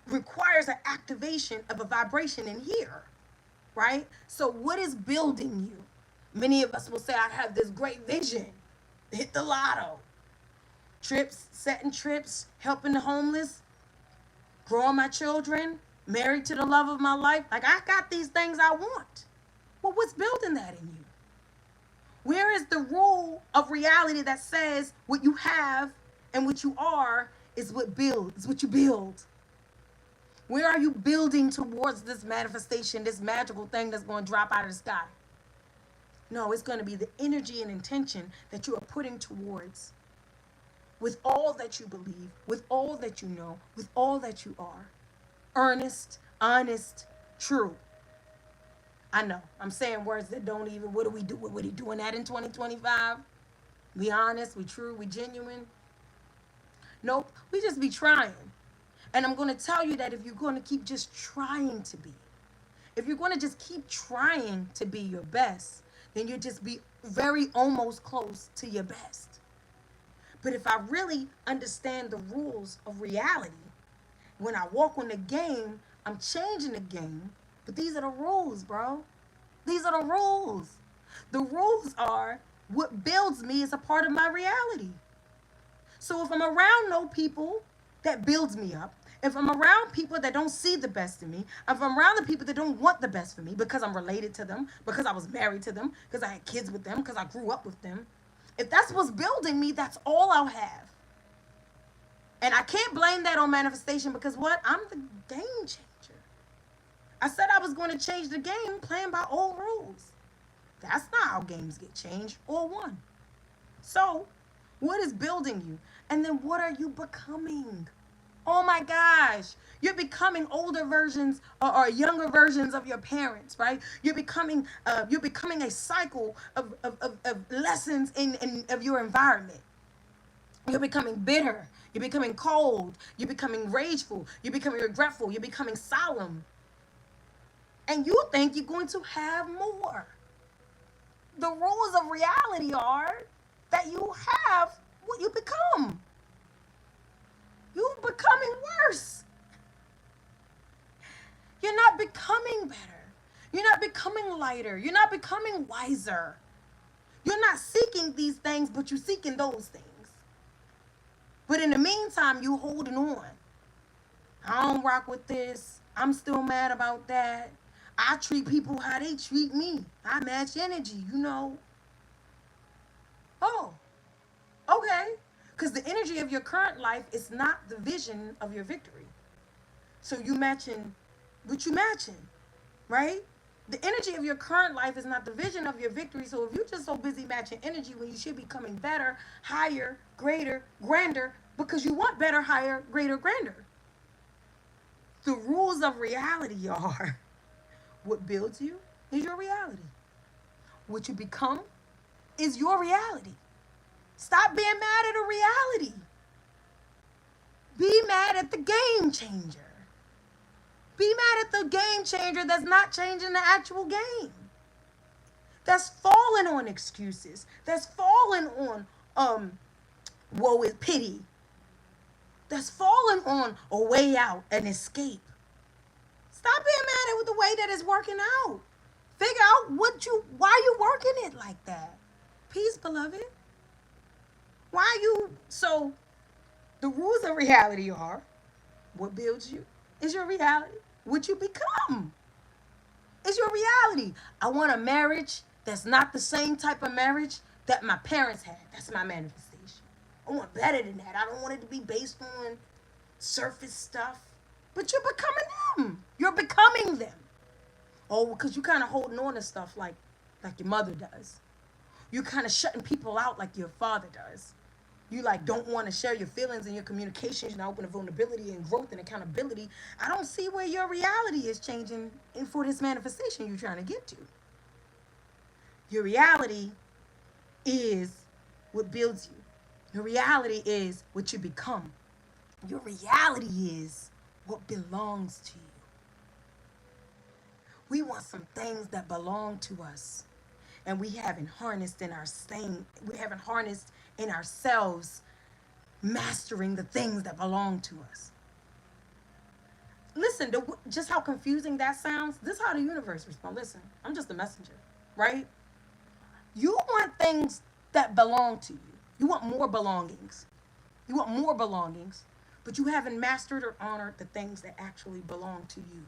an activation of a vibration in here, right? So what is building you? Many of us will say, I have this great vision. Hit the lotto. Trips, setting trips, helping the homeless, growing my children, married to the love of my life. Like, I got these things I want. Well, what's building that in you? Where is the rule of reality that says what you have and what you are is what builds, is what you build? Where are you building towards this manifestation, this magical thing that's going to drop out of the sky? No, it's going to be the energy and intention that you are putting towards with all that you believe, with all that you know, with all that you are. Earnest, honest, true. I know, I'm saying words that don't even, what do we do? What are you doing that in 2025? We honest, we true, we genuine? Nope, we just be trying. And I'm going to tell you that if you're going to keep just trying to be, if you're going to just keep trying to be your best, then you'll just be very almost close to your best. But if I really understand the rules of reality, when I walk on the game, I'm changing the game. But these are the rules, bro. These are the rules. The rules are what builds me is a part of my reality. So if I'm around no people that builds me up, if I'm around people that don't see the best in me, if I'm around the people that don't want the best for me because I'm related to them, because I was married to them, because I had kids with them, because I grew up with them, if that's what's building me, that's all I'll have. And I can't blame that on manifestation because what? I'm the game changer. I said I was going to change the game playing by old rules. That's not how games get changed or won. So, what is building you? And then what are you becoming? Oh my gosh. You're becoming older versions or younger versions of your parents, right? You're becoming a cycle of lessons in of your environment. You're becoming bitter. You're becoming cold. You're becoming rageful. You're becoming regretful. You're becoming solemn. And you think you're going to have more. The rules of reality are that you have what you become. You're becoming worse. You're not becoming better. You're not becoming lighter. You're not becoming wiser. You're not seeking these things, but you're seeking those things. But in the meantime, you holding on. I don't rock with this. I'm still mad about that. I treat people how they treat me. I match energy, you know. Oh, okay. Because the energy of your current life is not the vision of your victory. So you matching what you matching, right? The energy of your current life is not the vision of your victory. So if you're just so busy matching energy when you should be coming better, higher, greater, grander, because you want better, higher, greater, grander. The rules of reality are what builds you is your reality. What you become is your reality. Stop being mad at a reality. Be mad at the game changer. Be mad at the game changer that's not changing the actual game. That's falling on excuses. That's falling on woe is pity. That's falling on a way out, an escape. Stop being mad at the way that it's working out. Figure out why you working it like that. Peace, beloved. Why you so the rules of reality are what builds you is your reality. What you become is your reality. I want a marriage that's not the same type of marriage that my parents had. That's my manifestation. I want better than that. I don't want it to be based on surface stuff. But you're becoming them. You're becoming them. Oh, because you kind of holding on to stuff like your mother does. You kind of shutting people out like your father does. You like don't want to share your feelings and your communications and open to vulnerability and growth and accountability. I don't see where your reality is changing for this manifestation you're trying to get to. Your reality is what builds you. Your reality is what you become. Your reality is what belongs to you. We want some things that belong to us. And we haven't harnessed in our staying, we haven't harnessed in ourselves mastering the things that belong to us. Listen, just how confusing that sounds. This is how the universe responds. Listen, I'm just a messenger, right? You want things that belong to you. You want more belongings. You want more belongings, but you haven't mastered or honored the things that actually belong to you.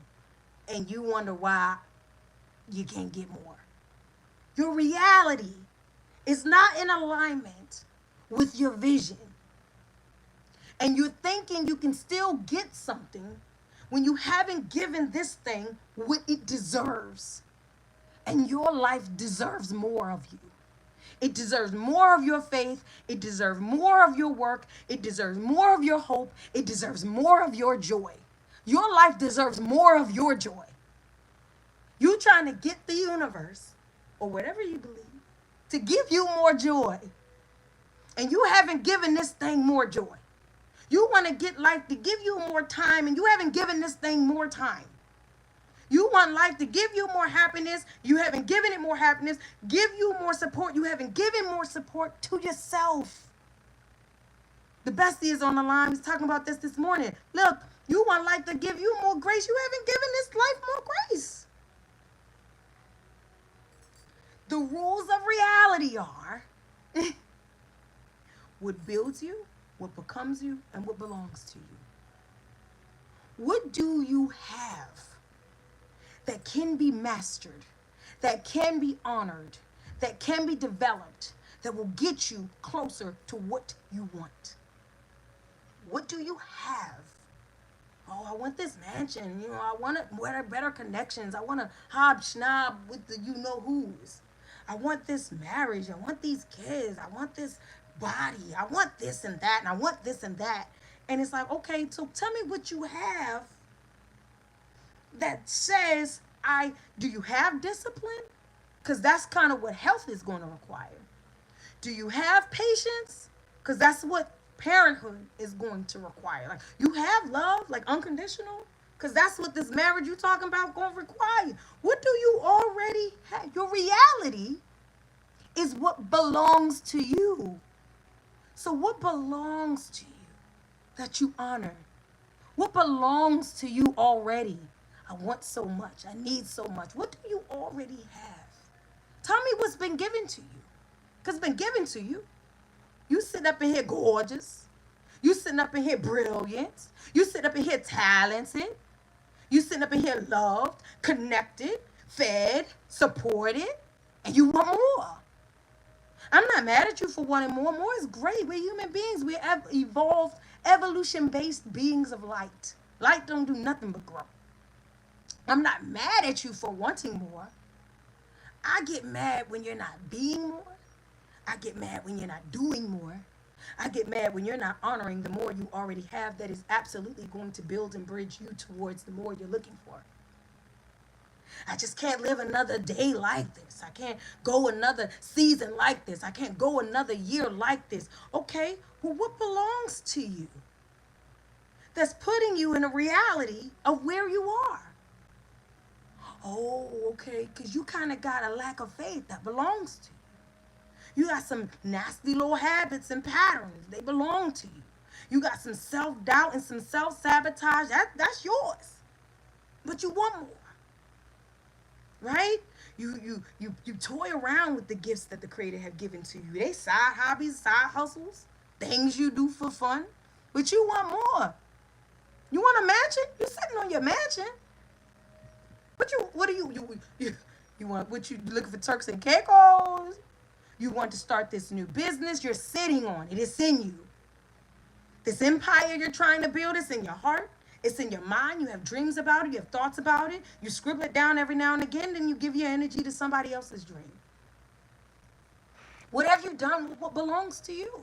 And you wonder why you can't get more. Your reality is not in alignment with your vision. And you're thinking you can still get something when you haven't given this thing what it deserves. And your life deserves more of you. It deserves more of your faith. It deserves more of your work. It deserves more of your hope. It deserves more of your joy. Your life deserves more of your joy. You trying to get the universe, or whatever you believe, to give you more joy. And you haven't given this thing more joy. You want to get life to give you more time, and you haven't given this thing more time. You want life to give you more happiness. You haven't given it more happiness. Give you more support. You haven't given more support to yourself. The bestie is on the line. He's talking about this morning. Look, you want life to give you more grace. You haven't given this life more grace. The rules of reality are what builds you, what becomes you, and what belongs to you. What do you have that can be mastered, that can be honored, that can be developed, that will get you closer to what you want? What do you have? Oh, I want this mansion. You know, I want better connections. I want to hobnob with the you-know-who's. I want this marriage. I want these kids. I want this body. I want this and that. And I want this and that. And it's like, okay, so tell me what you have that says do you have discipline? Because that's kind of what health is going to require. Do you have patience? Because that's what parenthood is going to require. Like, you have love, like unconditional? Because that's what this marriage you're talking about going to require. What do you already have? Your reality is what belongs to you. So what belongs to you that you honor? What belongs to you already? I want so much. I need so much. What do you already have? Tell me what's been given to you. Because it's been given to you. You sitting up in here gorgeous. You sitting up in here brilliant. You sitting up in here talented. You sitting up in here loved, connected, fed, supported, and you want more. I'm not mad at you for wanting more. More is great. We're human beings. We're evolved, evolution-based beings of light. Light don't do nothing but grow. I'm not mad at you for wanting more. I get mad when you're not being more. I get mad when you're not doing more. I get mad when you're not honoring the more you already have that is absolutely going to build and bridge you towards the more you're looking for. I just can't live another day like this. I can't go another season like this. I can't go another year like this. Okay, well, what belongs to you that's putting you in a reality of where you are? Oh, okay, because you kind of got a lack of faith that belongs to you. You got some nasty little habits and patterns. They belong to you. You got some self-doubt and some self-sabotage. That's yours. But you want more. Right? You toy around with the gifts that the creator have given to you. They side hobbies, side hustles, things you do for fun. But you want more. You want a mansion? You're sitting on your mansion. You want what you looking for Turks and Caicos? You want to start this new business? You're sitting on it. It's in you. This empire you're trying to build is in your heart. It's in your mind. You have dreams about it. You have thoughts about it. You scribble it down every now and again. Then you give your energy to somebody else's dream. What have you done with what belongs to you?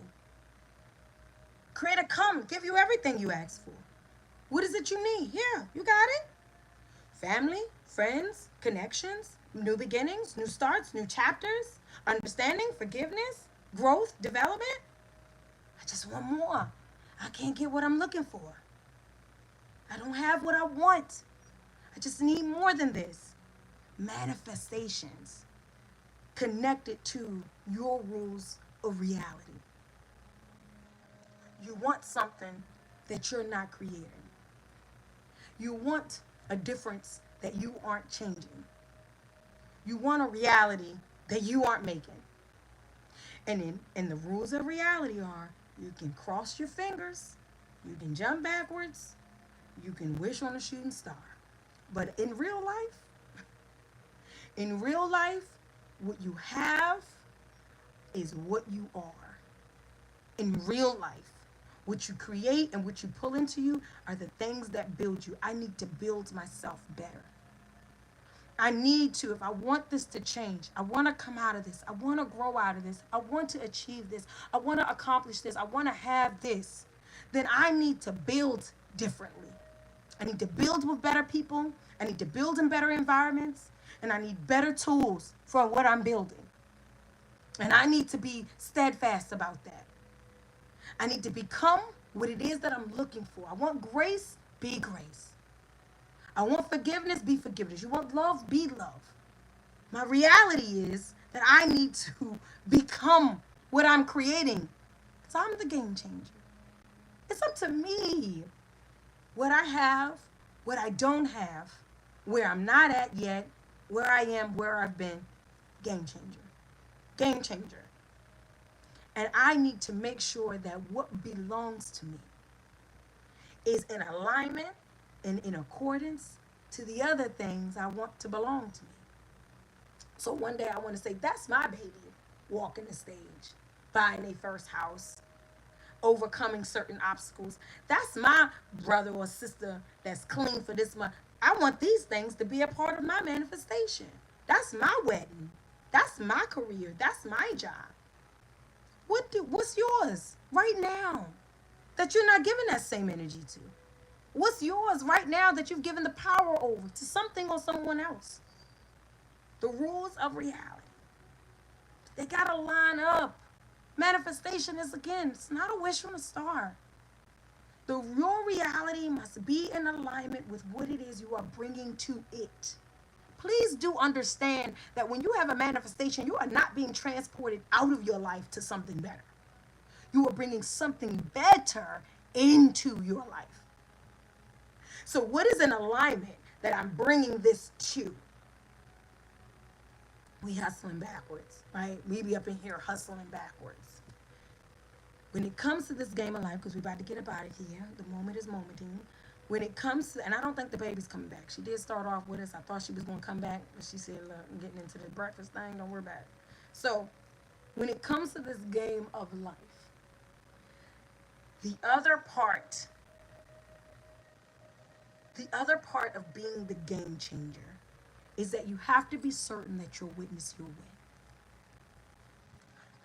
Creator, come, give you everything you ask for. What is it you need? Here, you got it. Family, friends, connections, new beginnings, new starts, new chapters, understanding, forgiveness, growth, development. I just want more. I can't get what I'm looking for. I don't have what I want. I just need more than this. Manifestations connected to your rules of reality. You want something that you're not creating. You want a difference that you aren't changing. You want a reality that you aren't making. And the rules of reality are you can cross your fingers, you can jump backwards, you can wish on a shooting star. But in real life, what you have is what you are. In real life, what you create and what you pull into you are the things that build you. I need to build myself better. I need to, if I want this to change, I want to come out of this, I want to grow out of this, I want to achieve this, I want to accomplish this, I want to have this, then I need to build differently. I need to build with better people, I need to build in better environments, and I need better tools for what I'm building. And I need to be steadfast about that. I need to become what it is that I'm looking for. I want grace, be grace. I want forgiveness, be forgiveness. You want love, be love. My reality is that I need to become what I'm creating. Because I'm the game changer. It's up to me. What I have, what I don't have, where I'm not at yet, where I am, where I've been. Game changer. Game changer. And I need to make sure that what belongs to me is in alignment and in accordance to the other things I want to belong to me. So one day I want to say, that's my baby walking the stage, buying their first house, overcoming certain obstacles. That's my brother or sister that's clean for this month. I want these things to be a part of my manifestation. That's my wedding. That's my career. That's my job. What's yours right now that you're not giving that same energy to? What's yours right now that you've given the power over to something or someone else? The rules of reality. They got to line up. Manifestation is, again, it's not a wish from a star. Your reality must be in alignment with what it is you are bringing to it. Please do understand that when you have a manifestation, you are not being transported out of your life to something better. You are bringing something better into your life. So what is an alignment that I'm bringing this to. We hustling backwards, right? We be up in here hustling backwards. When it comes to this game of life, because we about to get up out of here, the moment is momenting. When it comes to, and I don't think the baby's coming back. She did start off with us. I thought she was going to come back, but she said, look, I'm getting into the breakfast thing. Don't worry about it. So when it comes to this game of life, the other part, the other part of being the game changer is that you have to be certain that you'll witness your win.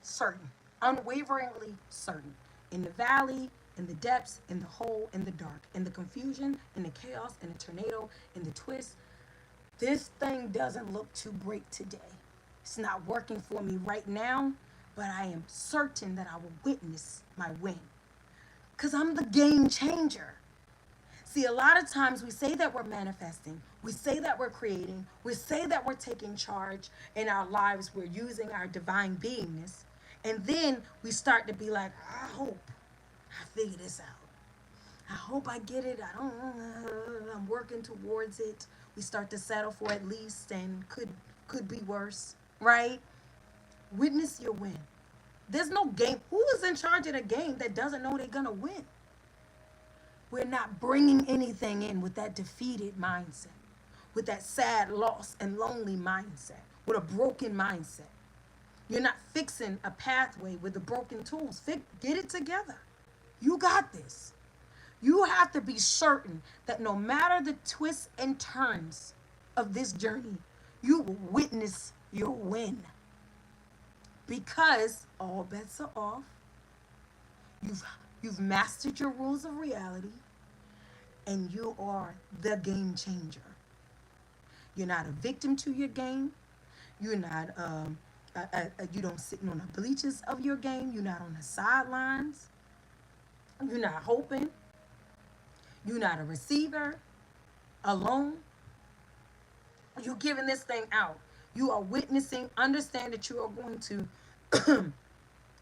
Certain, unwaveringly certain. In the valley, in the depths, in the hole, in the dark, in the confusion, in the chaos, in the tornado, in the twist, this thing doesn't look too great today. It's not working for me right now, but I am certain that I will witness my win. Because I'm the game changer. See, a lot of times we say that we're manifesting, we say that we're creating, we say that we're taking charge in our lives, we're using our divine beingness, and then we start to be like, I hope I figure this out. I hope I get it. I don't know. I'm working towards it. We start to settle for at least and could be worse, right? Witness your win. There's no game. Who is in charge of the game that doesn't know they're gonna win? We're not bringing anything in with that defeated mindset, with that sad, lost, and lonely mindset, with a broken mindset. You're not fixing a pathway with the broken tools. Get it together. You got this. You have to be certain that no matter the twists and turns of this journey, you will witness your win. Because all bets are off. You've you've mastered your rules of reality and you are the game changer. You're not a victim to your game. You're not you don't sit on the bleachers of your game. You're not on the sidelines. You're not hoping. You're not a receiver alone. You're giving this thing out. You are witnessing. Understand that you are going to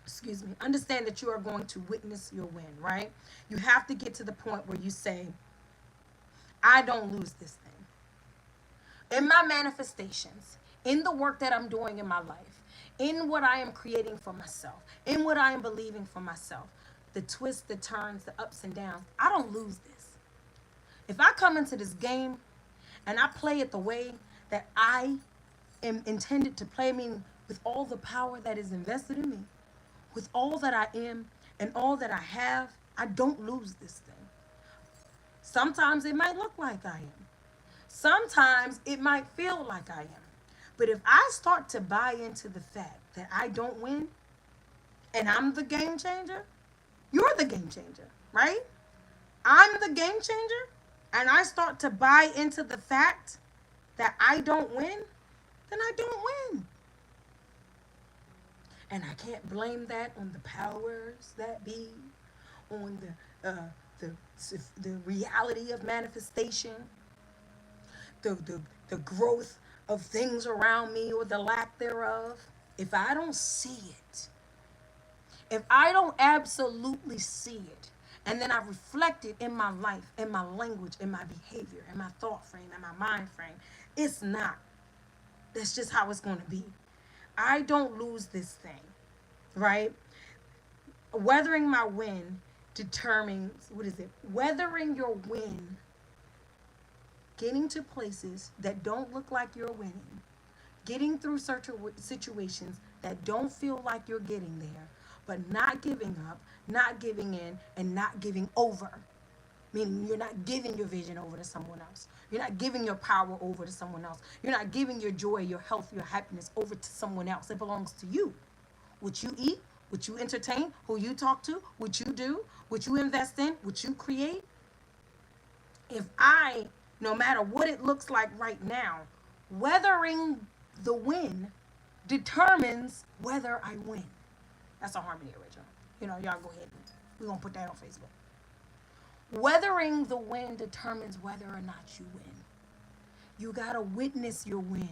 excuse me, understand that you are going to witness your win, right? You have to get to the point where you say, I don't lose this thing. In my manifestations, in the work that I'm doing in my life, in what I am creating for myself, in what I am believing for myself, the twists, the turns, the ups and downs, I don't lose this. If I come into this game and I play it the way that I am intended to play, I mean, with all the power that is invested in me, with all that I am and all that I have, I don't lose this thing. Sometimes it might look like I am. Sometimes it might feel like I am. But if I start to buy into the fact that I don't win and I'm the game changer, you're the game changer, right? I'm the game changer, and I start to buy into the fact that I don't win, then I don't win. And I can't blame that on the powers that be, on the the reality of manifestation, the growth of things around me or the lack thereof. If I don't see it, if I don't absolutely see it, and then I reflect it in my life, in my language, in my behavior, in my thought frame, in my mind frame, it's not. That's just how it's going to be. I don't lose this thing, right? Weathering my win determines, what is it? Weathering your win, getting to places that don't look like you're winning, getting through certain situations that don't feel like you're getting there, but not giving up, not giving in, and not giving over. Meaning you're not giving your vision over to someone else. You're not giving your power over to someone else. You're not giving your joy, your health, your happiness over to someone else. It belongs to you. What you eat, what you entertain, who you talk to, what you do, what you invest in, what you create. If I, no matter what it looks like right now, weathering the win determines whether I win. That's a Harmony original. Y'all go ahead. We're going to put that on Facebook. Weathering the win determines whether or not you win. You got to witness your win.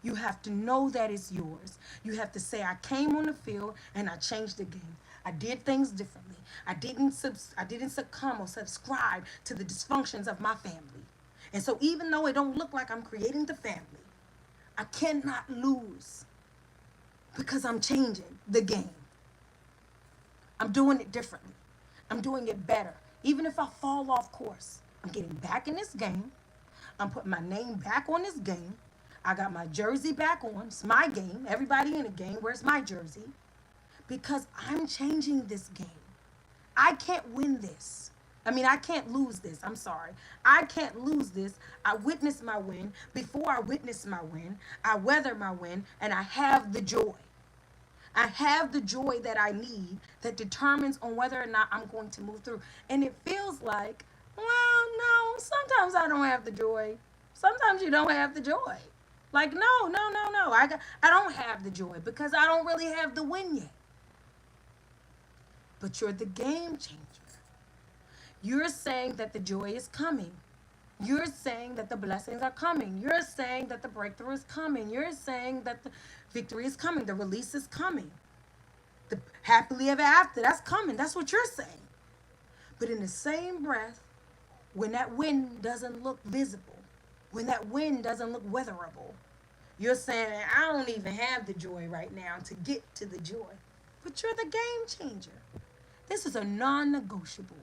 You have to know that it's yours. You have to say, I came on the field and I changed the game. I did things differently. I didn't succumb or subscribe to the dysfunctions of my family. And so even though it don't look like I'm creating the family, I cannot lose because I'm changing the game. I'm doing it differently. I'm doing it better. Even if I fall off course, I'm getting back in this game. I'm putting my name back on this game. I got my jersey back on. It's my game. Everybody in the game, where's my jersey? Because I'm changing this game. I can't win this. I mean, I can't lose this. I'm sorry. I can't lose this. I witnessed my win. Before I witnessed my win, I weather my win, and I have the joy. I have the joy that I need that determines on whether or not I'm going to move through. And it feels like, well, no, sometimes I don't have the joy. Sometimes you don't have the joy. Like, no, no, no, no. I don't have the joy because I don't really have the win yet. But you're the game changer. You're saying that the joy is coming. You're saying that the blessings are coming. You're saying that the breakthrough is coming. You're saying that the victory is coming. The release is coming. The happily ever after, that's coming. That's what you're saying. But in the same breath, when that win doesn't look visible, when that win doesn't look weatherable, you're saying, I don't even have the joy right now to get to the joy. But you're the game changer. This is a non negotiable.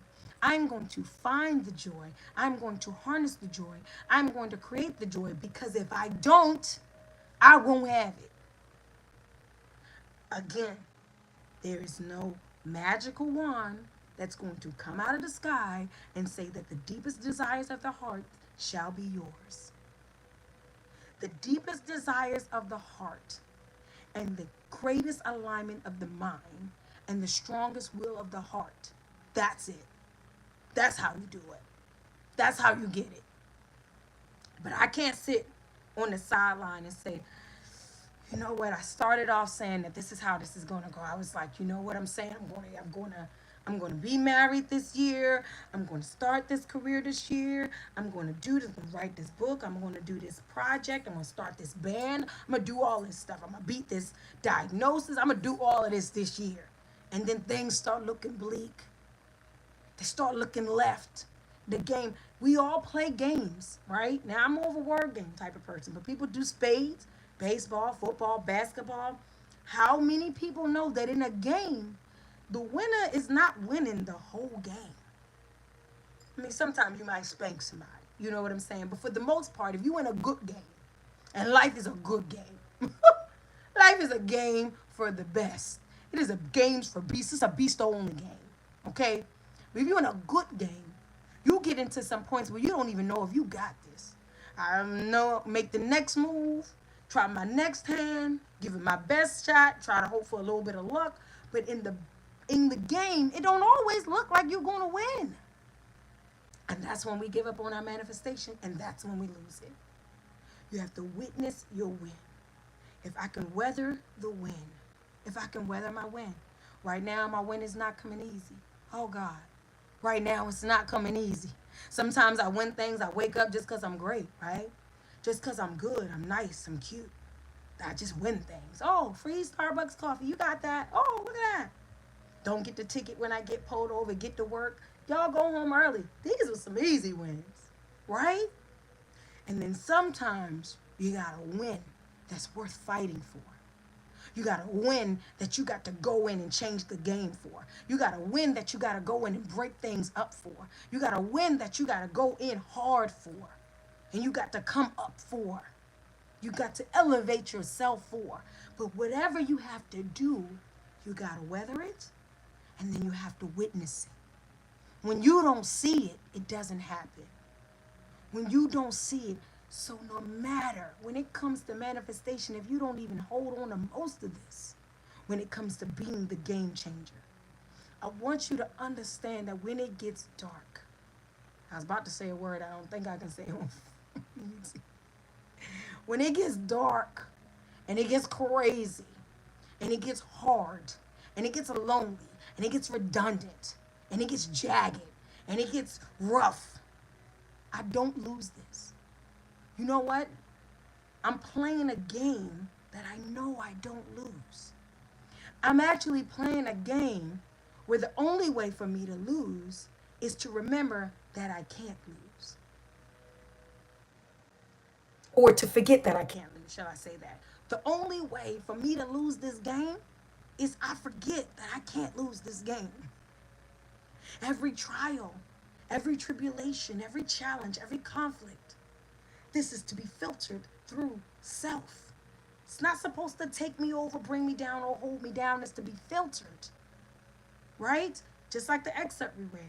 I'm going to find the joy. I'm going to harness the joy. I'm going to create the joy because if I don't, I won't have it. Again, there is no magical wand that's going to come out of the sky and say that the deepest desires of the heart shall be yours. The deepest desires of the heart and the greatest alignment of the mind and the strongest will of the heart. That's it. That's how you do it. That's how you get it. But I can't sit on the sideline and say, you know what? I started off saying that this is how this is gonna go. I was like, you know what I'm saying? I'm gonna be married this year. I'm gonna start this career this year. I'm gonna do this. I'm gonna write this book. I'm gonna do this project. I'm gonna start this band. I'm gonna do all this stuff. I'm gonna beat this diagnosis. I'm gonna do all of this year. And then things start looking bleak. They start looking left. The game, we all play games, right? Now I'm more of a word game type of person, but people do spades, baseball, football, basketball. How many people know that in a game, the winner is not winning the whole game? I mean, sometimes you might spank somebody, you know what I'm saying? But for the most part, if you win a good game, and life is a good game, life is a game for the best. It is a games for beasts. It's a beast only game, okay? But if you're in a good game, you get into some points where you don't even know if you got this. I know, make the next move, try my next hand, give it my best shot, try to hope for a little bit of luck. But in the game, it don't always look like you're gonna win. And that's when we give up on our manifestation, and that's when we lose it. You have to witness your win. If I can weather the win, if I can weather my win. Right now, my win is not coming easy. Oh God. Right now, it's not coming easy. Sometimes I win things, I wake up just because I'm great, right? Just because I'm good, I'm nice, I'm cute. I just win things. Oh, free Starbucks coffee, you got that? Oh, look at that. Don't get the ticket when I get pulled over, get to work. Y'all go home early. These are some easy wins, right? And then sometimes you got to win that's worth fighting for. You got to win that you got to go in and change the game for. You got to win that you got to go in and break things up for. You got to win that you got to go in hard for. And you got to come up for. You got to elevate yourself for. But whatever you have to do, you got to weather it and then you have to witness it. When you don't see it, it doesn't happen. When you don't see it, so no matter when it comes to manifestation, if you don't even hold on to most of this, when it comes to being the game changer, I want you to understand that when it gets dark, I was about to say a word I don't think I can say on when it gets dark and it gets crazy and it gets hard and it gets lonely and it gets redundant and it gets jagged and it gets rough, I don't lose this. You know what? I'm playing a game that I know I don't lose. I'm actually playing a game where the only way for me to lose is to remember that I can't lose. or to forget that I can't lose. Shall I say that? The only way for me to lose this game is I forget that I can't lose this game. Every trial, every tribulation, every challenge, every conflict, this is to be filtered through self. It's not supposed to take me over, bring me down, or hold me down. It's to be filtered, right? Just like the excerpt we read.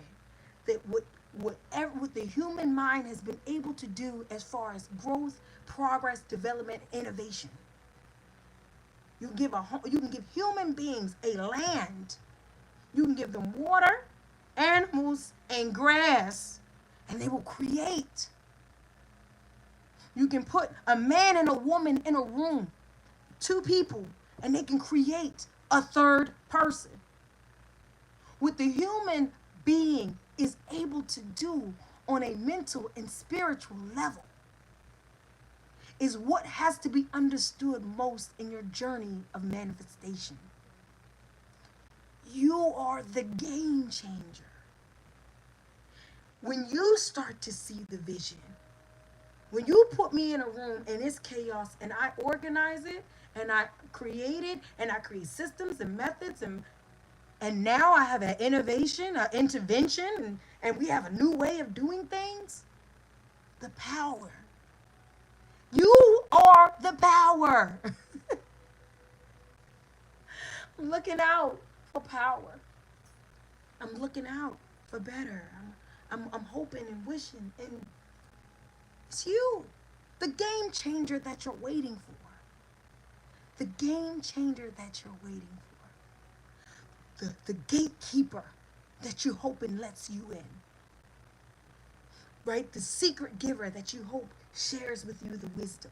That what the human mind has been able to do as far as growth, progress, development, innovation. You can give human beings a land. You can give them water, animals, and grass, and they will create. You can put a man and a woman in a room, two people, and they can create a third person. What the human being is able to do on a mental and spiritual level is what has to be understood most in your journey of manifestation. You are the game changer. When you start to see the vision, when you put me in a room and it's chaos and I organize it and I create it and I create systems and methods and now I have an innovation, an intervention, and we have a new way of doing things, the power. You are the power. I'm looking out for power. I'm looking out for better. I'm hoping and wishing. And it's you, the game changer that you're waiting for. The game changer that you're waiting for. The gatekeeper that you hope and lets you in. Right? The secret giver that you hope shares with you the wisdom.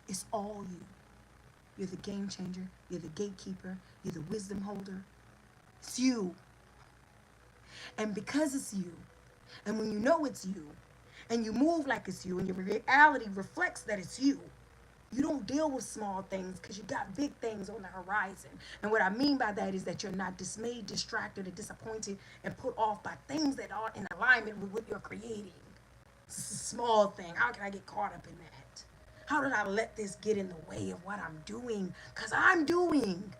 It's all you. You're the game changer. You're the gatekeeper. You're the wisdom holder. It's you. And because it's you, and when you know it's you, and you move like it's you, and your reality reflects that it's you, you don't deal with small things because you got big things on the horizon. And what I mean by that is that you're not dismayed, distracted, or disappointed and put off by things that are in alignment with what you're creating. It's a small thing. How can I get caught up in that? How did I let this get in the way of what I'm doing? Because I'm doing.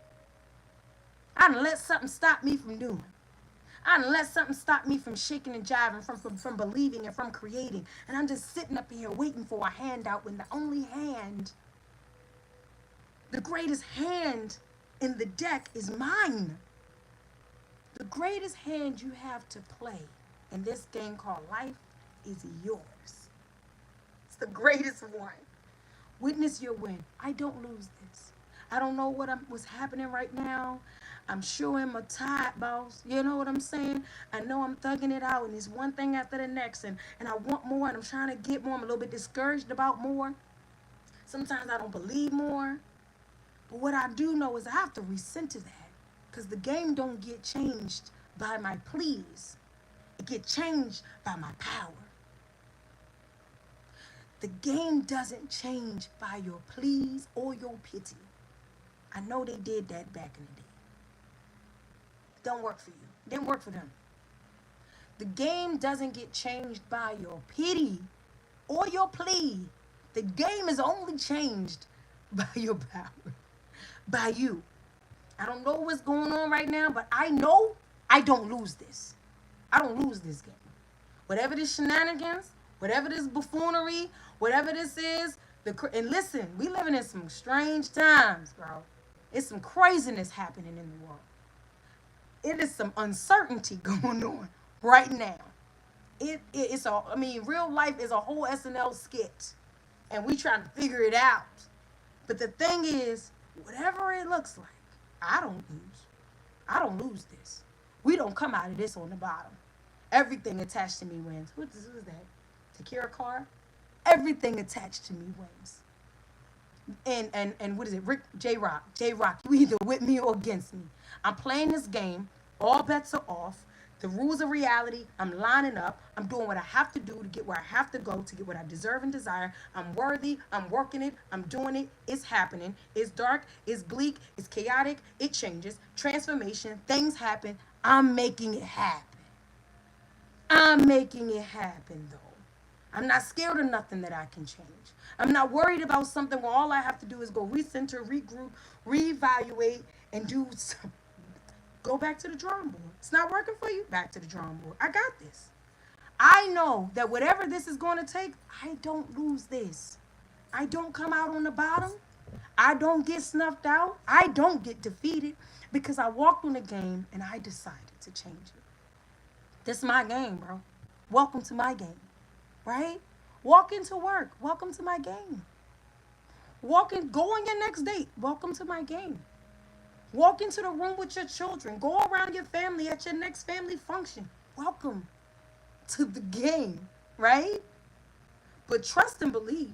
I didn't let something stop me from doing. I didn't let something stop me from shaking and jiving, from believing and from creating. And I'm just sitting up here waiting for a handout when the only hand, the greatest hand in the deck is mine. The greatest hand you have to play in this game called life is yours. It's the greatest one. Witness your win. I don't lose this. I don't know what's happening right now. I'm sure I'm a tired boss. You know what I'm saying? I know I'm thugging it out and it's one thing after the next and I want more and I'm trying to get more. I'm a little bit discouraged about more. Sometimes I don't believe more. But what I do know is I have to recenter that because the game don't get changed by my pleas. It get changed by my power. The game doesn't change by your pleas or your pity. I know they did that back in the day. It don't work for you. It didn't work for them. The game doesn't get changed by your pity or your plea. The game is only changed by your power, by you. I don't know what's going on right now, but I know I don't lose this. I don't lose this game. Whatever this shenanigans, whatever this buffoonery, whatever this is, and listen, we living in some strange times, bro. It's some craziness happening in the world. It is some uncertainty going on right now. It's a, I mean, real life is a whole SNL skit, and we trying to figure it out. But the thing is, whatever it looks like, I don't lose. I don't lose this. We don't come out of this on the bottom. Everything attached to me wins. Who's that? Takira Carr? Everything attached to me wins. And what is it? Rick J Rock. J Rock, you either with me or against me. I'm playing this game. All bets are off. The rules of reality, I'm lining up. I'm doing what I have to do to get where I have to go to get what I deserve and desire. I'm worthy. I'm working it. I'm doing it. It's happening. It's dark. It's bleak. It's chaotic. It changes. Transformation. Things happen. I'm making it happen. I'm making it happen, though. I'm not scared of nothing that I can change. I'm not worried about something where all I have to do is go recenter, regroup, reevaluate, and do some, go back to the drawing board. It's not working for you? Back to the drawing board. I got this. I know that whatever this is going to take, I don't lose this. I don't come out on the bottom. I don't get snuffed out. I don't get defeated because I walked on the game and I decided to change it. This is my game, bro. Welcome to my game, right? Walk into work. Welcome to my game. Walk in, go on your next date. Welcome to my game. Walk into the room with your children. Go around your family at your next family function. Welcome to the game, right? But trust and believe.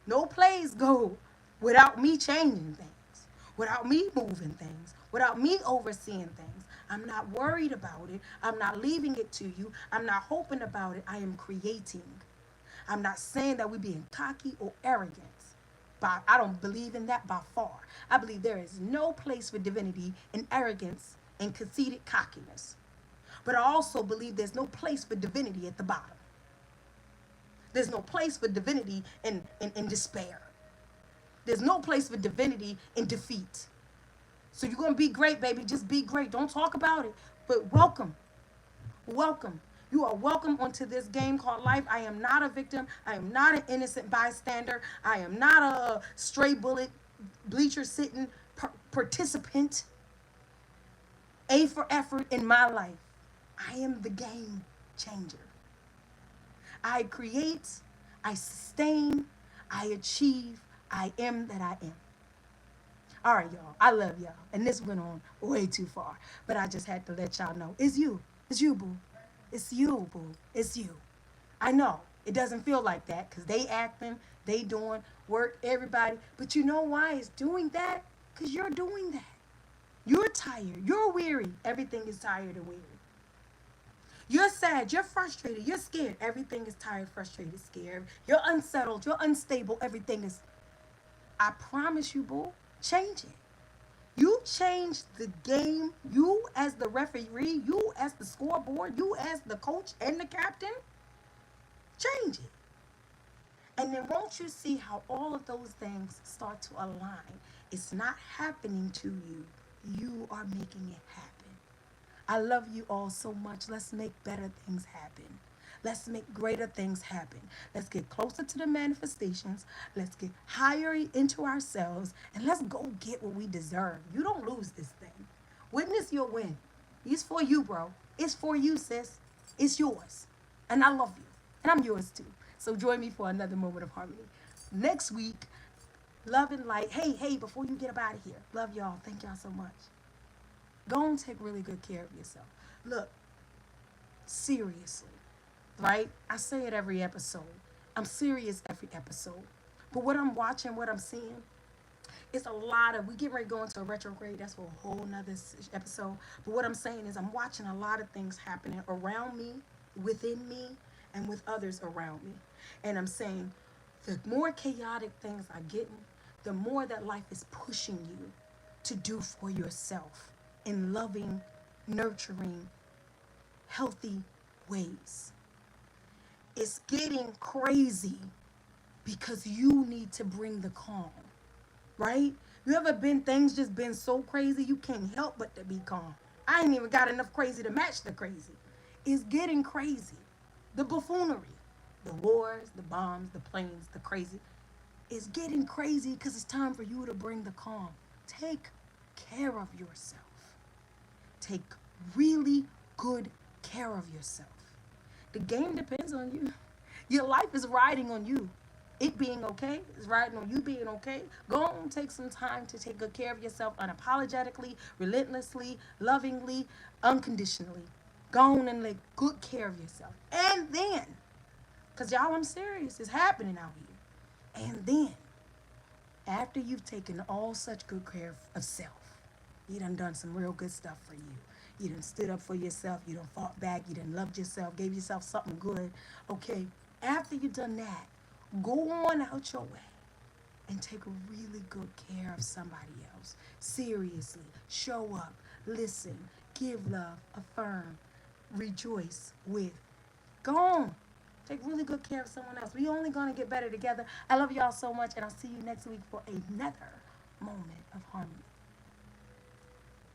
No plays go without me changing things, without me moving things, without me overseeing things. I'm not worried about it. I'm not leaving it to you. I'm not hoping about it. I am creating. I'm not saying that we're being cocky or arrogant. But I don't believe in that by far. I believe there is no place for divinity in arrogance and conceited cockiness. But I also believe there's no place for divinity at the bottom. There's no place for divinity in despair. There's no place for divinity in defeat. So you're going to be great, baby. Just be great. Don't talk about it. But welcome. Welcome. You are welcome onto this game called life. I am not a victim. I am not an innocent bystander. I am not a stray bullet, bleacher sitting participant. A for effort in my life. I am the game changer. I create, I sustain, I achieve, I am that I am. All right, y'all. I love y'all. And this went on way too far. But I just had to let y'all know. It's you. It's you, boo. It's you, boo. It's you. I know. It doesn't feel like that because they acting, they doing work, everybody. But you know why it's doing that? Because you're doing that. You're tired. You're weary. Everything is tired and weary. You're sad. You're frustrated. You're scared. Everything is tired, frustrated, scared. You're unsettled. You're unstable. Everything is. I promise you, boo, change it. You change the game. You as the referee. You as the scoreboard. You as the coach and the captain. Change it. And then won't you see how all of those things start to align? It's not happening to you. You are making it happen. I love you all so much. Let's make better things happen. Let's make greater things happen. Let's get closer to the manifestations. Let's get higher into ourselves. And let's go get what we deserve. You don't lose this thing. Witness your win. It's for you, bro. It's for you, sis. It's yours. And I love you. And I'm yours too. So join me for another moment of harmony. Next week, love and light. Hey, before you get up out of here, love y'all. Thank y'all so much. Go and take really good care of yourself. Look, seriously, right? I say it every episode. I'm serious every episode. But what I'm watching, what I'm seeing, it's a lot of, we get ready to go into a retrograde. That's for a whole nother episode. But what I'm saying is I'm watching a lot of things happening around me, within me, and with others around me. And I'm saying the more chaotic things are getting, the more that life is pushing you to do for yourself in loving, nurturing, healthy ways. It's getting crazy because you need to bring the calm, right? You ever been, things just been so crazy you can't help but to be calm. I ain't even got enough crazy to match the crazy. It's getting crazy. The buffoonery, the wars, the bombs, the planes, the crazy. It's getting crazy because it's time for you to bring the calm. Take care of yourself. Take really good care of yourself. The game depends on you. Your life is riding on you. It being okay is riding on you being okay. Go on, take some time to take good care of yourself unapologetically, relentlessly, lovingly, unconditionally. Go on and take good care of yourself. And then, because y'all, I'm serious, it's happening out here. And then, after you've taken all such good care of self, you done some real good stuff for you. You done stood up for yourself. You done fought back. You done loved yourself, gave yourself something good. Okay, after you done that, go on out your way and take really good care of somebody else. Seriously, show up, listen, give love, affirm, rejoice with. Go on. Take really good care of someone else. We only gonna get better together. I love y'all so much, and I'll see you next week for another moment of harmony.